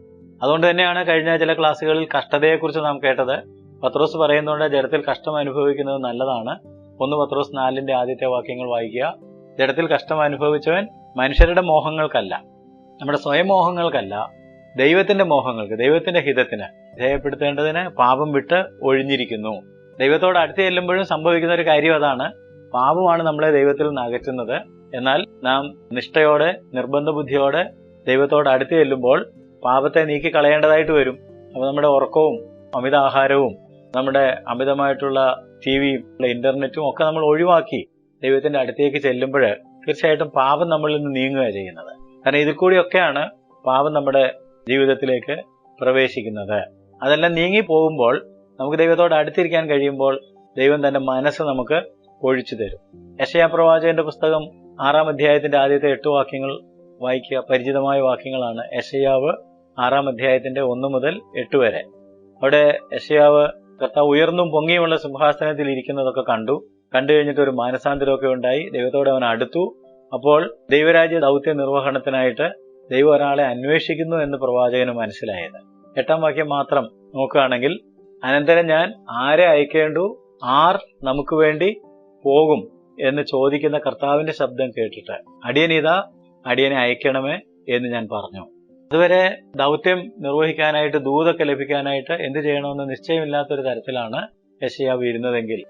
Speaker 1: അതുകൊണ്ട് തന്നെയാണ് കഴിഞ്ഞ ചില ക്ലാസ്സുകളിൽ കഷ്ടതയെക്കുറിച്ച് നാം കേട്ടത്. പത്രോസ് പറയുന്നുണ്ട് ജഡത്തിൽ കഷ്ടം അനുഭവിക്കുന്നത് നല്ലതാണ്. 1 പത്രോസ് 4 ആദ്യത്തെ വാക്യങ്ങൾ വായിക്കുക. ജഡത്തിൽ കഷ്ടം അനുഭവിച്ചവൻ മനുഷ്യരുടെ മോഹങ്ങൾക്കല്ല, നമ്മുടെ സ്വയം മോഹങ്ങൾക്കല്ല, ദൈവത്തിന്റെ മോഹങ്ങൾക്ക്, ദൈവത്തിന്റെ ഹിതത്തിന് വിധേയപ്പെടുത്തേണ്ടതിന് പാപം വിട്ട് ഒഴിഞ്ഞിരിക്കുന്നു. ദൈവത്തോട് അടുത്ത് ചെല്ലുമ്പോഴും സംഭവിക്കുന്ന ഒരു കാര്യം അതാണ്. പാപമാണ് നമ്മളെ ദൈവത്തിൽ നിന്ന് അകറ്റുന്നത്. എന്നാൽ നാം നിഷ്ഠയോടെ, നിർബന്ധ ബുദ്ധിയോടെ ദൈവത്തോട് അടുത്ത് ചെല്ലുമ്പോൾ പാപത്തെ നീക്കി കളയേണ്ടതായിട്ട് വരും. അപ്പോൾ നമ്മുടെ ഉറക്കവും അമിതാഹാരവും നമ്മുടെ അമിതമായിട്ടുള്ള ടിവിയും ഇന്റർനെറ്റും ഒക്കെ നമ്മൾ ഒഴിവാക്കി ദൈവത്തിന്റെ അടുത്തേക്ക് ചെല്ലുമ്പോൾ തീർച്ചയായിട്ടും പാപം നമ്മളിൽ നിന്ന് നീങ്ങുക ചെയ്യുന്നത്. കാരണം ഇതിൽ കൂടിയൊക്കെയാണ് പാപം നമ്മുടെ ജീവിതത്തിലേക്ക് പ്രവേശിക്കുന്നത്. അതെല്ലാം നീങ്ങി പോകുമ്പോൾ നമുക്ക് ദൈവത്തോട് അടുത്തിരിക്കാൻ കഴിയുമ്പോൾ ദൈവം തന്റെ മനസ്സ് നമുക്ക് ഒഴിച്ചു തരും. യെശയ്യാ പ്രവാചകന്റെ പുസ്തകം 6-ാം അധ്യായത്തിന്റെ ആദ്യത്തെ 8 വാക്യങ്ങൾ വായിക്കുക. പരിചിതമായ വാക്യങ്ങളാണ്. യെശയ്യാവ് 6-ാം അധ്യായത്തിന്റെ 1 മുതൽ 8 വരെ. അവിടെ യെശയ്യാവ് കർത്താവ് ഉയർന്നും പൊങ്ങിയുമുള്ള സിംഹാസനത്തിൽ ഇരിക്കുന്നതൊക്കെ കണ്ടു കഴിഞ്ഞിട്ട് ഒരു മാനസാന്തരമൊക്കെ ഉണ്ടായി. ദൈവത്തോട് അവൻ അടുത്തു. അപ്പോൾ ദൈവരാജ്യ ദൗത്യ നിർവഹണത്തിനായിട്ട് ദൈവം ഒരാളെ അന്വേഷിക്കുന്നു എന്ന് പ്രവാചകന് മനസ്സിലായത്. 8-ാം വാക്യം മാത്രം നോക്കുകയാണെങ്കിൽ, അനന്തരം ഞാൻ ആരെ അയക്കേണ്ടു, ആർ നമുക്ക് വേണ്ടി പോകും എന്ന് ചോദിക്കുന്ന കർത്താവിന്റെ ശബ്ദം കേട്ടിട്ട് അടിയനിതാ, അടിയനെ അയക്കണമേ എന്ന് ഞാൻ പറഞ്ഞു. അതുവരെ ദൗത്യം നിർവഹിക്കാനായിട്ട്, ദൂതൊക്കെ ലഭിക്കാനായിട്ട് എന്ത് ചെയ്യണമെന്ന് നിശ്ചയമില്ലാത്തൊരു തരത്തിലാണ് യെശയ്യാവ് ഇരുന്നതെങ്കിൽ,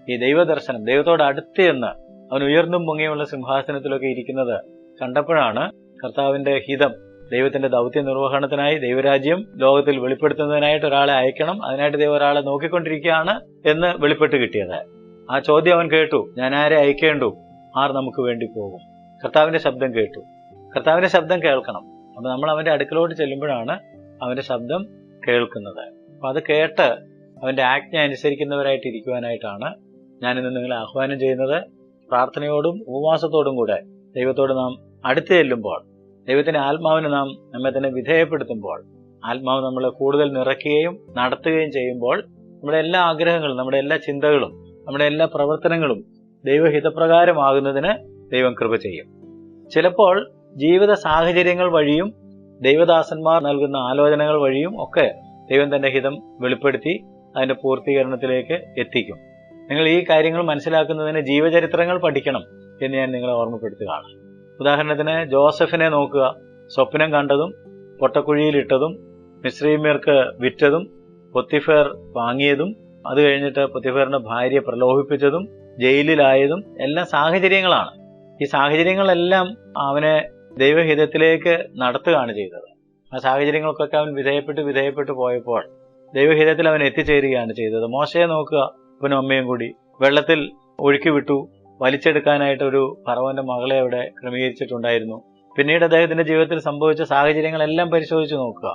Speaker 1: ഈ ദൈവദർശനം, ദൈവത്തോട് അടുത്ത് എന്ന് അവൻ ഉയർന്നും പൊങ്ങിയുമുള്ള സിംഹാസനത്തിലൊക്കെ ഇരിക്കുന്നത് കണ്ടപ്പോഴാണ് കർത്താവിന്റെ ഹിതം, ദൈവത്തിന്റെ ദൗത്യ നിർവഹണത്തിനായി ദൈവരാജ്യം ലോകത്തിൽ വെളിപ്പെടുത്തുന്നതിനായിട്ട് ഒരാളെ അയക്കണം, അതിനായിട്ട് ദൈവം ഒരാളെ നോക്കിക്കൊണ്ടിരിക്കുകയാണ് എന്ന് വെളിപ്പെട്ട് കിട്ടിയത്. ആ ചോദ്യം അവൻ കേട്ടു, ഞാൻ ആരെ അയക്കേണ്ടു, ആർ നമുക്ക് വേണ്ടി പോകും. കർത്താവിന്റെ ശബ്ദം കേട്ടു. കർത്താവിന്റെ ശബ്ദം കേൾക്കണം. അപ്പൊ നമ്മൾ അവന്റെ അടുക്കലോട്ട് ചെല്ലുമ്പോഴാണ് അവന്റെ ശബ്ദം കേൾക്കുന്നത്. അപ്പൊ അത് കേട്ട് അവന്റെ ആജ്ഞ അനുസരിക്കുന്നവരായിട്ട് ഇരിക്കുവാനായിട്ടാണ് ഞാനിന്ന് നിങ്ങളെ ആഹ്വാനം ചെയ്യുന്നത്. പ്രാർത്ഥനയോടും ഉപവാസത്തോടും കൂടെ ദൈവത്തോട് നാം അടുത്ത് ചെല്ലുമ്പോൾ, ദൈവത്തിന്റെ ആത്മാവിന് നാം നമ്മെ തന്നെ വിധേയപ്പെടുത്തുമ്പോൾ, ആത്മാവ് നമ്മളെ കൂടുതൽ നിറയ്ക്കുകയും നടത്തുകയും ചെയ്യുമ്പോൾ നമ്മുടെ എല്ലാ ആഗ്രഹങ്ങളും, നമ്മുടെ എല്ലാ ചിന്തകളും, നമ്മുടെ എല്ലാ പ്രവർത്തനങ്ങളും ദൈവഹിതപ്രകാരമാകുന്നതിന് ദൈവം കൃപ ചെയ്യും. ചിലപ്പോൾ ജീവിത സാഹചര്യങ്ങൾ വഴിയും ദൈവദാസന്മാർ നൽകുന്ന ആലോചനകൾ വഴിയും ഒക്കെ ദൈവം തന്റെ ഹിതം വെളിപ്പെടുത്തി അതിന്റെ പൂർത്തീകരണത്തിലേക്ക് എത്തിക്കും. നിങ്ങൾ ഈ കാര്യങ്ങൾ മനസ്സിലാക്കുന്നതിന് ജീവചരിത്രങ്ങൾ പഠിക്കണം എന്ന് ഞാൻ നിങ്ങളെ ഓർമ്മപ്പെടുത്തുകയാണ്. ഉദാഹരണത്തിന് ജോസഫിനെ നോക്കുക. സ്വപ്നം കണ്ടതും പൊട്ടക്കുഴിയിലിട്ടതും മിസ്രയീമ്യർക്ക് വിറ്റതും പൊത്തിഫേർ വാങ്ങിയതും അത് കഴിഞ്ഞിട്ട് പൊത്തിഫേറിന്റെ ഭാര്യ പ്രലോഭിപ്പിച്ചതും ജയിലിലായതും എല്ലാം സാഹചര്യങ്ങളാണ്. ഈ സാഹചര്യങ്ങളെല്ലാം അവനെ ദൈവഹിതത്തിലേക്ക് നടത്തുകയാണ് ചെയ്തത്. ആ സാഹചര്യങ്ങൾക്കൊക്കെ അവൻ വിധേയപ്പെട്ട് പോയപ്പോൾ ദൈവഹിതത്തിൽ അവൻ എത്തിച്ചേരുകയാണ് ചെയ്തത്. മോശയെ നോക്കുക. അപ്പനും അമ്മയും കൂടി വെള്ളത്തിൽ ഒഴുക്കി വിട്ടു. വലിച്ചെടുക്കാനായിട്ട് ഒരു ഫറവോന്റെ മകളെ അവിടെ ക്രമീകരിച്ചിട്ടുണ്ടായിരുന്നു. പിന്നീട് അദ്ദേഹത്തിന്റെ ജീവിതത്തിൽ സംഭവിച്ച സാഹചര്യങ്ങളെല്ലാം പരിശോധിച്ച് നോക്കുക.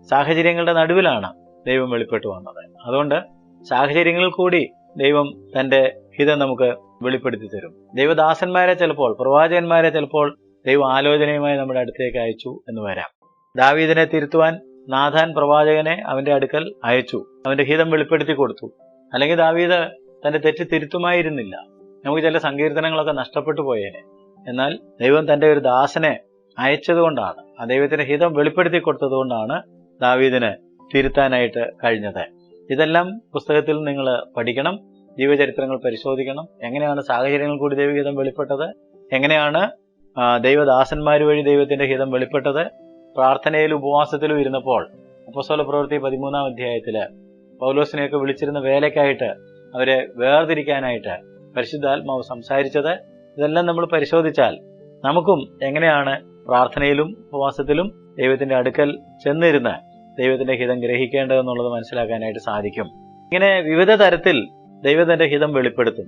Speaker 1: സാഹചര്യങ്ങളുടെ നടുവിലാണ് ദൈവം വെളിപ്പെട്ടു വന്നത്. അതുകൊണ്ട് സാഹചര്യങ്ങളിൽ കൂടി ദൈവം തന്റെ ഹിതം നമുക്ക് വെളിപ്പെടുത്തി തരും. ദൈവദാസന്മാരെ ചിലപ്പോൾ, പ്രവാചകന്മാരെ ചിലപ്പോൾ ദൈവം ആലോചനയുമായി നമ്മുടെ അടുത്തേക്ക് അയച്ചു എന്ന് വരാം. ദാവീദിനെ തിരുത്തുവാൻ നാഥാൻ പ്രവാചകനെ അവന്റെ അടുക്കൽ അയച്ചു, അവന്റെ ഹിതം വെളിപ്പെടുത്തി കൊടുത്തു. അല്ലെങ്കിൽ ദാവീദ് തന്റെ തെറ്റ് തിരുത്തുമായിരുന്നില്ല, നമുക്ക് ചില സങ്കീർത്തനങ്ങളൊക്കെ നഷ്ടപ്പെട്ടു പോയേനെ. എന്നാൽ ദൈവം തന്റെ ഒരു ദാസനെ അയച്ചതുകൊണ്ടാണ്, ആ ദൈവത്തിന്റെ ഹിതം വെളിപ്പെടുത്തി കൊടുത്തതുകൊണ്ടാണ് ദാവീദിന് തിരുത്താനായിട്ട് കഴിഞ്ഞത്. ഇതെല്ലാം പുസ്തകത്തിൽ നിങ്ങൾ പഠിക്കണം, ജീവചരിത്രങ്ങൾ പരിശോധിക്കണം. എങ്ങനെയാണ് സാഹചര്യങ്ങൾ കൂടി ദൈവഹിതം വെളിപ്പെട്ടത്, എങ്ങനെയാണ് ദൈവദാസന്മാർ വഴി ദൈവത്തിന്റെ ഹിതം വെളിപ്പെട്ടത്. പ്രാർത്ഥനയിലും ഉപവാസത്തിലും ഇരുന്നപ്പോൾ അപ്പോസ്തല പ്രവൃത്തി 13-ാം അധ്യായത്തില് പൗലോസിനെയൊക്കെ വിളിച്ചിരുന്ന വേലയ്ക്കായിട്ട്, അവരെ വേർതിരിക്കാനായിട്ട് പരിശുദ്ധാത്മാവ് സംസാരിച്ചത്. ഇതെല്ലാം നമ്മൾ പരിശോധിച്ചാൽ നമുക്കും എങ്ങനെയാണ് പ്രാർത്ഥനയിലും ഉപവാസത്തിലും ദൈവത്തിന്റെ അടുക്കൽ ചെന്നിരുന്ന് ദൈവത്തിന്റെ ഹിതം ഗ്രഹിക്കേണ്ടതെന്നുള്ളത് മനസ്സിലാക്കാനായിട്ട് സാധിക്കും. ഇങ്ങനെ വിവിധ തരത്തിൽ ദൈവത്തിന്റെ ഹിതം വെളിപ്പെടുത്തും.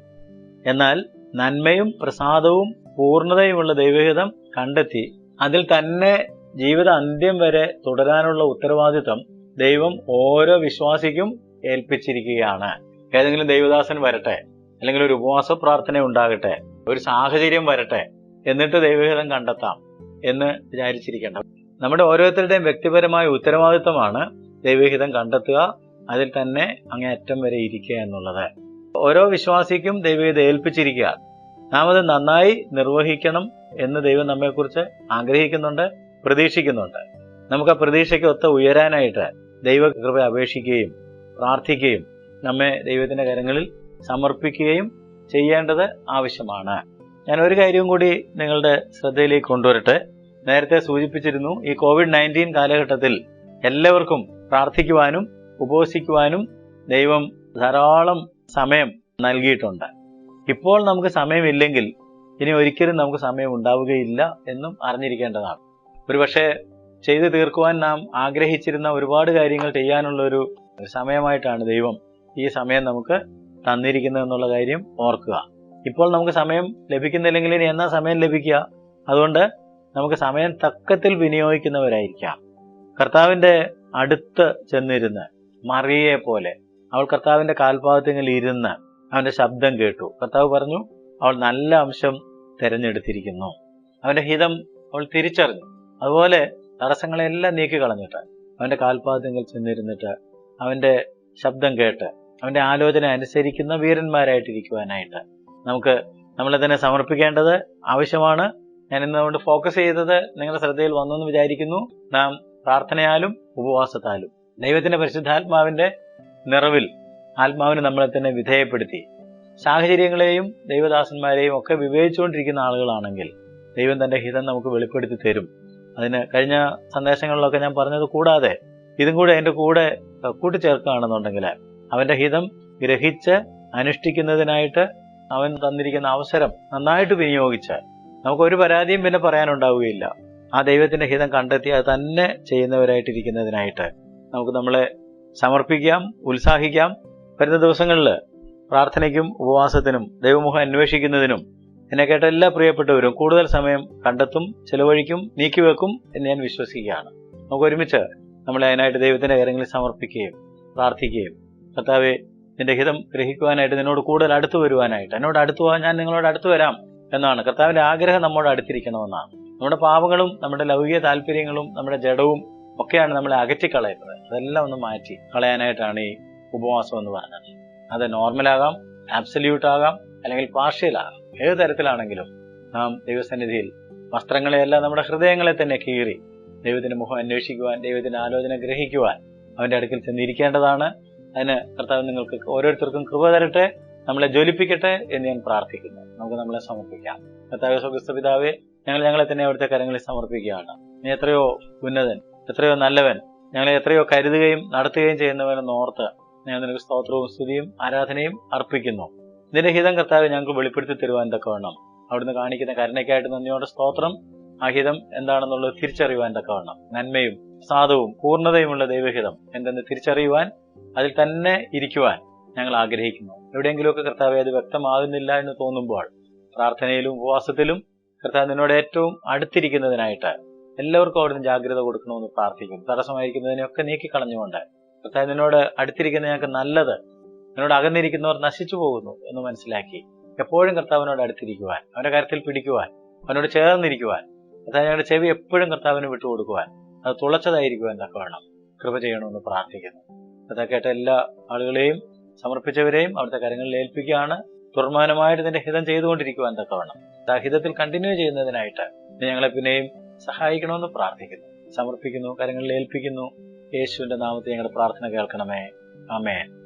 Speaker 1: എന്നാൽ നന്മയും പ്രസാദവും പൂർണ്ണതയുമുള്ള ദൈവഹിതം കണ്ടെത്തി അതിൽ തന്നെ ജീവിത അന്ത്യം വരെ തുടരാനുള്ള ഉത്തരവാദിത്വം ദൈവം ഓരോ വിശ്വാസിക്കും ഏൽപ്പിച്ചിരിക്കുകയാണ്. ഏതെങ്കിലും ദൈവദാസൻ വരട്ടെ, അല്ലെങ്കിൽ ഒരു ഉപവാസ പ്രാർത്ഥന ഉണ്ടാകട്ടെ, ഒരു സാഹചര്യം വരട്ടെ, എന്നിട്ട് ദൈവഹിതം കണ്ടെത്താം എന്ന് വിചാരിച്ചിരിക്കേണ്ട. നമ്മുടെ ഓരോരുത്തരുടെയും വ്യക്തിപരമായ ഉത്തരവാദിത്വമാണ് ദൈവഹിതം കണ്ടെത്തുക, അതിൽ തന്നെ അങ്ങേയറ്റം വരെ ഇരിക്കുക എന്നുള്ളത്. ഓരോ വിശ്വാസിക്കും ദൈവഹിതം ഏൽപ്പിച്ചിരിക്കുക. നാം അത് നന്നായി നിർവഹിക്കണം എന്ന് ദൈവം നമ്മെക്കുറിച്ച് ആഗ്രഹിക്കുന്നുണ്ട്, പ്രതീക്ഷിക്കുന്നുണ്ട്. നമുക്ക് ആ പ്രതീക്ഷയ്ക്ക് ഒത്ത ഉയരാനായിട്ട് ദൈവകൃപ അപേക്ഷിക്കുകയും പ്രാർത്ഥിക്കുകയും നമ്മെ ദൈവത്തിന്റെ കരങ്ങളിൽ സമർപ്പിക്കുകയും ചെയ്യേണ്ടത് ആവശ്യമാണ്. ഞാൻ ഒരു കാര്യം കൂടി നിങ്ങളുടെ ശ്രദ്ധയിലേക്ക് കൊണ്ടുവരട്ടെ. നേരത്തെ സൂചിപ്പിച്ചിരുന്നു, ഈ COVID-19 കാലഘട്ടത്തിൽ എല്ലാവർക്കും പ്രാർത്ഥിക്കുവാനും ഉപവസിക്കുവാനും ദൈവം ധാരാളം സമയം നൽകിയിട്ടുണ്ട്. ഇപ്പോൾ നമുക്ക് സമയമില്ലെങ്കിൽ ഇനി ഒരിക്കലും നമുക്ക് സമയം ഉണ്ടാവുകയില്ല എന്നും അറിഞ്ഞിരിക്കേണ്ടതാണ്. ഒരുപക്ഷെ ചെയ്തു തീർക്കുവാൻ നാം ആഗ്രഹിച്ചിരുന്ന ഒരുപാട് കാര്യങ്ങൾ ചെയ്യാനുള്ള ഒരു സമയമായിട്ടാണ് ദൈവം ഈ സമയം നമുക്ക് തന്നിരിക്കുന്നത് കാര്യം ഓർക്കുക. ഇപ്പോൾ നമുക്ക് സമയം ലഭിക്കുന്നില്ലെങ്കിൽ ഇനി എന്നാ സമയം ലഭിക്കുക? അതുകൊണ്ട് നമുക്ക് സമയം തക്കത്തിൽ വിനിയോഗിക്കുന്നവരായിരിക്കാം. കർത്താവിന്റെ അടുത്ത് ചെന്നിരുന്ന് മറിയയെ പോലെ അവൾ കർത്താവിന്റെ കാൽപാദത്തിൽ ഇരുന്ന് അവന്റെ ശബ്ദം കേട്ടു. കർത്താവ് പറഞ്ഞു, അവൾ നല്ല അംശം തിരഞ്ഞെടുത്തിരിക്കുന്നു. അവന്റെ ഹിതം അവൾ തിരിച്ചറിഞ്ഞു. അതുപോലെ തടസ്സങ്ങളെല്ലാം നീക്കി കളഞ്ഞിട്ട് അവന്റെ കാൽപാദത്തിൽ ചെന്നിരുന്നിട്ട് അവന്റെ ശബ്ദം കേട്ട് അവന്റെ ആലോചന അനുസരിക്കുന്ന വീരന്മാരായിട്ടിരിക്കുവാനായിട്ട് നമുക്ക് നമ്മളെ തന്നെ സമർപ്പിക്കേണ്ടത് ആവശ്യമാണ്. ഞാൻ ഇന്നുകൊണ്ട് ഫോക്കസ് ചെയ്തത് നിങ്ങളുടെ ശ്രദ്ധയിൽ വന്നു എന്ന് വിചാരിക്കുന്നു. നാം പ്രാർത്ഥനയാലും ഉപവാസത്താലും ദൈവത്തിന്റെ പരിശുദ്ധാത്മാവിന്റെ നിറവിൽ ആത്മാവിന് നമ്മളെ തന്നെ വിധേയപ്പെടുത്തി സാഹചര്യങ്ങളെയും ദൈവദാസന്മാരെയും ഒക്കെ വിവേചിച്ചുകൊണ്ടിരിക്കുന്ന ആളുകളാണെങ്കിൽ ദൈവം തന്റെ ഹിതം നമുക്ക് വെളിപ്പെടുത്തി തരും. അതിന് കഴിഞ്ഞ സന്ദേശങ്ങളിലൊക്കെ ഞാൻ പറഞ്ഞത് കൂടാതെ ഇതും കൂടെ അതിന്റെ കൂടെ കൂട്ടിച്ചേർക്കുകയാണെന്നുണ്ടെങ്കിൽ അവന്റെ ഹിതം ഗ്രഹിച്ച് അനുഷ്ഠിക്കുന്നതിനായിട്ട് അവൻ തന്നിരിക്കുന്ന അവസരം നന്നായിട്ട് വിനിയോഗിച്ച് നമുക്കൊരു പരാതിയും പിന്നെ പറയാനുണ്ടാവുകയില്ല. ആ ദൈവത്തിന്റെ ഹിതം കണ്ടെത്തി അത് തന്നെ ചെയ്യുന്നവരായിട്ടിരിക്കുന്നതിനായിട്ട് നമുക്ക് നമ്മളെ സമർപ്പിക്കാം, ഉത്സാഹിക്കാം. വരുന്ന ദിവസങ്ങളിൽ പ്രാർത്ഥനയ്ക്കും ഉപവാസത്തിനും ദൈവമുഖം അന്വേഷിക്കുന്നതിനും എന്നെ കേട്ട എല്ലാ പ്രിയപ്പെട്ടവരും കൂടുതൽ സമയം കണ്ടെത്തും, ചെലവഴിക്കും, നീക്കിവെക്കും എന്ന് ഞാൻ വിശ്വസിക്കുകയാണ്. നമുക്ക് ഒരുമിച്ച് നമ്മളെ അതിനായിട്ട് ദൈവത്തിന്റെ കാര്യങ്ങളിൽ സമർപ്പിക്കുകയും പ്രാർത്ഥിക്കുകയും, കർത്താവേ, നിന്റെ ഹിതം ഗ്രഹിക്കുവാനായിട്ട് നിന്നോട് കൂടുതൽ അടുത്തു വരുവാനായിട്ട്, എന്നോട് അടുത്തു പോകാൻ ഞാൻ നിങ്ങളോട് അടുത്തു വരാം എന്നാണ് കർത്താവിന്റെ ആഗ്രഹം. നമ്മോട് അടുത്തിരിക്കണമെന്നാണ്. നമ്മുടെ പാപങ്ങളും നമ്മുടെ ലൗകിക താല്പര്യങ്ങളും നമ്മുടെ ജഡവും ഒക്കെയാണ് നമ്മളെ അകറ്റിക്കളയുന്നത്. അതെല്ലാം ഒന്ന് മാറ്റി കളയാനായിട്ടാണ് ഈ ഉപവാസം എന്ന് പറഞ്ഞത്. അത് നോർമലാകാം, ആബ്സല്യൂട്ട് ആകാം, അല്ലെങ്കിൽ പാർഷ്യൽ ആകാം. ഏത് തരത്തിലാണെങ്കിലും നാം ദൈവസന്നിധിയിൽ വസ്ത്രങ്ങളെയല്ല നമ്മുടെ ഹൃദയങ്ങളെ തന്നെ കീറി ദൈവത്തിന്റെ മുഖം അന്വേഷിക്കുവാൻ, ദൈവത്തിന്റെ ആലോചന ഗ്രഹിക്കുവാൻ അവന്റെ അടുക്കൽ ചെന്നിരിക്കേണ്ടതാണ്. അതിന് കർത്താവ് നിങ്ങൾക്ക് ഓരോരുത്തർക്കും കൃപ തരട്ടെ, നമ്മളെ ജ്വലിപ്പിക്കട്ടെ എന്ന് ഞാൻ പ്രാർത്ഥിക്കുന്നു. നമുക്ക് നമ്മളെ സമർപ്പിക്കാം. കർത്താവേ, സ്വർഗ്ഗസ്ഥ പിതാവേ, ഞങ്ങളെ തന്നെ അവിടുത്തെ കരങ്ങളിൽ സമർപ്പിക്കുകയാണ്. നീ എത്രയോ ഉന്നതൻ, എത്രയോ നല്ലവൻ, ഞങ്ങളെ എത്രയോ കരുതുകയും നടത്തുകയും ചെയ്യുന്നവനെന്ന് ഓർത്ത് ഞാൻ നിനക്ക് സ്തോത്രവും സ്തുതിയും ആരാധനയും അർപ്പിക്കുന്നു. നിന്റെ ഹിതം കർത്താവെ ഞങ്ങൾക്ക് വെളിപ്പെടുത്തി തരുവാൻ തക്കവണ്ണം അവിടുന്ന് കാണിക്കുന്ന കരുണയ്ക്കായിട്ട് നന്ദിയോടെ സ്തോത്രം. ആ ഹിതം എന്താണെന്നുള്ളത് തിരിച്ചറിയുവാൻ തക്കവണ്ണം നന്മയും സാധവും പൂർണ്ണതയുമുള്ള ദൈവഹിതം എന്തെന്ന് തിരിച്ചറിയുവാൻ, അതിൽ തന്നെ ഇരിക്കുവാൻ ഞങ്ങൾ ആഗ്രഹിക്കുന്നു. എവിടെയെങ്കിലുമൊക്കെ കർത്താവെ അത് വ്യക്തമാകുന്നില്ല എന്ന് തോന്നുമ്പോൾ പ്രാർത്ഥനയിലും ഉപവാസത്തിലും കർത്താവ് നിന്നോട് ഏറ്റവും അടുത്തിരിക്കുന്നതിനായിട്ട് എല്ലാവർക്കും അവിടുന്ന് ജാഗ്രത കൊടുക്കണമെന്ന് പ്രാർത്ഥിക്കുന്നു. തടസ്സമായിരിക്കുന്നതിനെയൊക്കെ നീക്കിക്കളഞ്ഞുകൊണ്ട് കർത്താവ് നിന്നോട് അടുത്തിരിക്കുന്ന ഞങ്ങൾക്ക് നല്ലത്, നിന്നോട് അകന്നിരിക്കുന്നവർ നശിച്ചു പോകുന്നു എന്ന് മനസ്സിലാക്കി എപ്പോഴും കർത്താവിനോട് അടുത്തിരിക്കുവാൻ, അവന്റെ കാര്യത്തിൽ പിടിക്കുവാൻ, അവനോട് ചേർന്നിരിക്കുവാൻ, അതായത് ഞങ്ങളുടെ ചെവി എപ്പോഴും കർത്താവിന് വിട്ടുകൊടുക്കുവാൻ, അത് തുളച്ചതായിരിക്കുവാൻ തക്കവണ്ണം കൃപ ചെയ്യണമെന്ന് പ്രാർത്ഥിക്കുന്നു. അതൊക്കെ കേട്ട എല്ലാ ആളുകളെയും സമർപ്പിച്ചവരെയും അവിടുത്തെ കരങ്ങളിൽ ഏൽപ്പിക്കുകയാണ്. തുറമാനമായിട്ട് നിന്റെ ഹിതം ചെയ്തുകൊണ്ടിരിക്കുവാൻ തക്കവണ്ണം ആ ഹിതത്തിൽ കണ്ടിന്യൂ ചെയ്യുന്നതിനായിട്ട് ഞങ്ങളെ പിന്നെയും സഹായിക്കണമെന്ന് പ്രാർത്ഥിക്കുന്നു, സമർപ്പിക്കുന്നു, കരങ്ങളിൽ ഏൽപ്പിക്കുന്നു. യേശുവിന്റെ നാമത്തിൽ ഞങ്ങളുടെ പ്രാർത്ഥന കേൾക്കണമേ. ആമേൻ.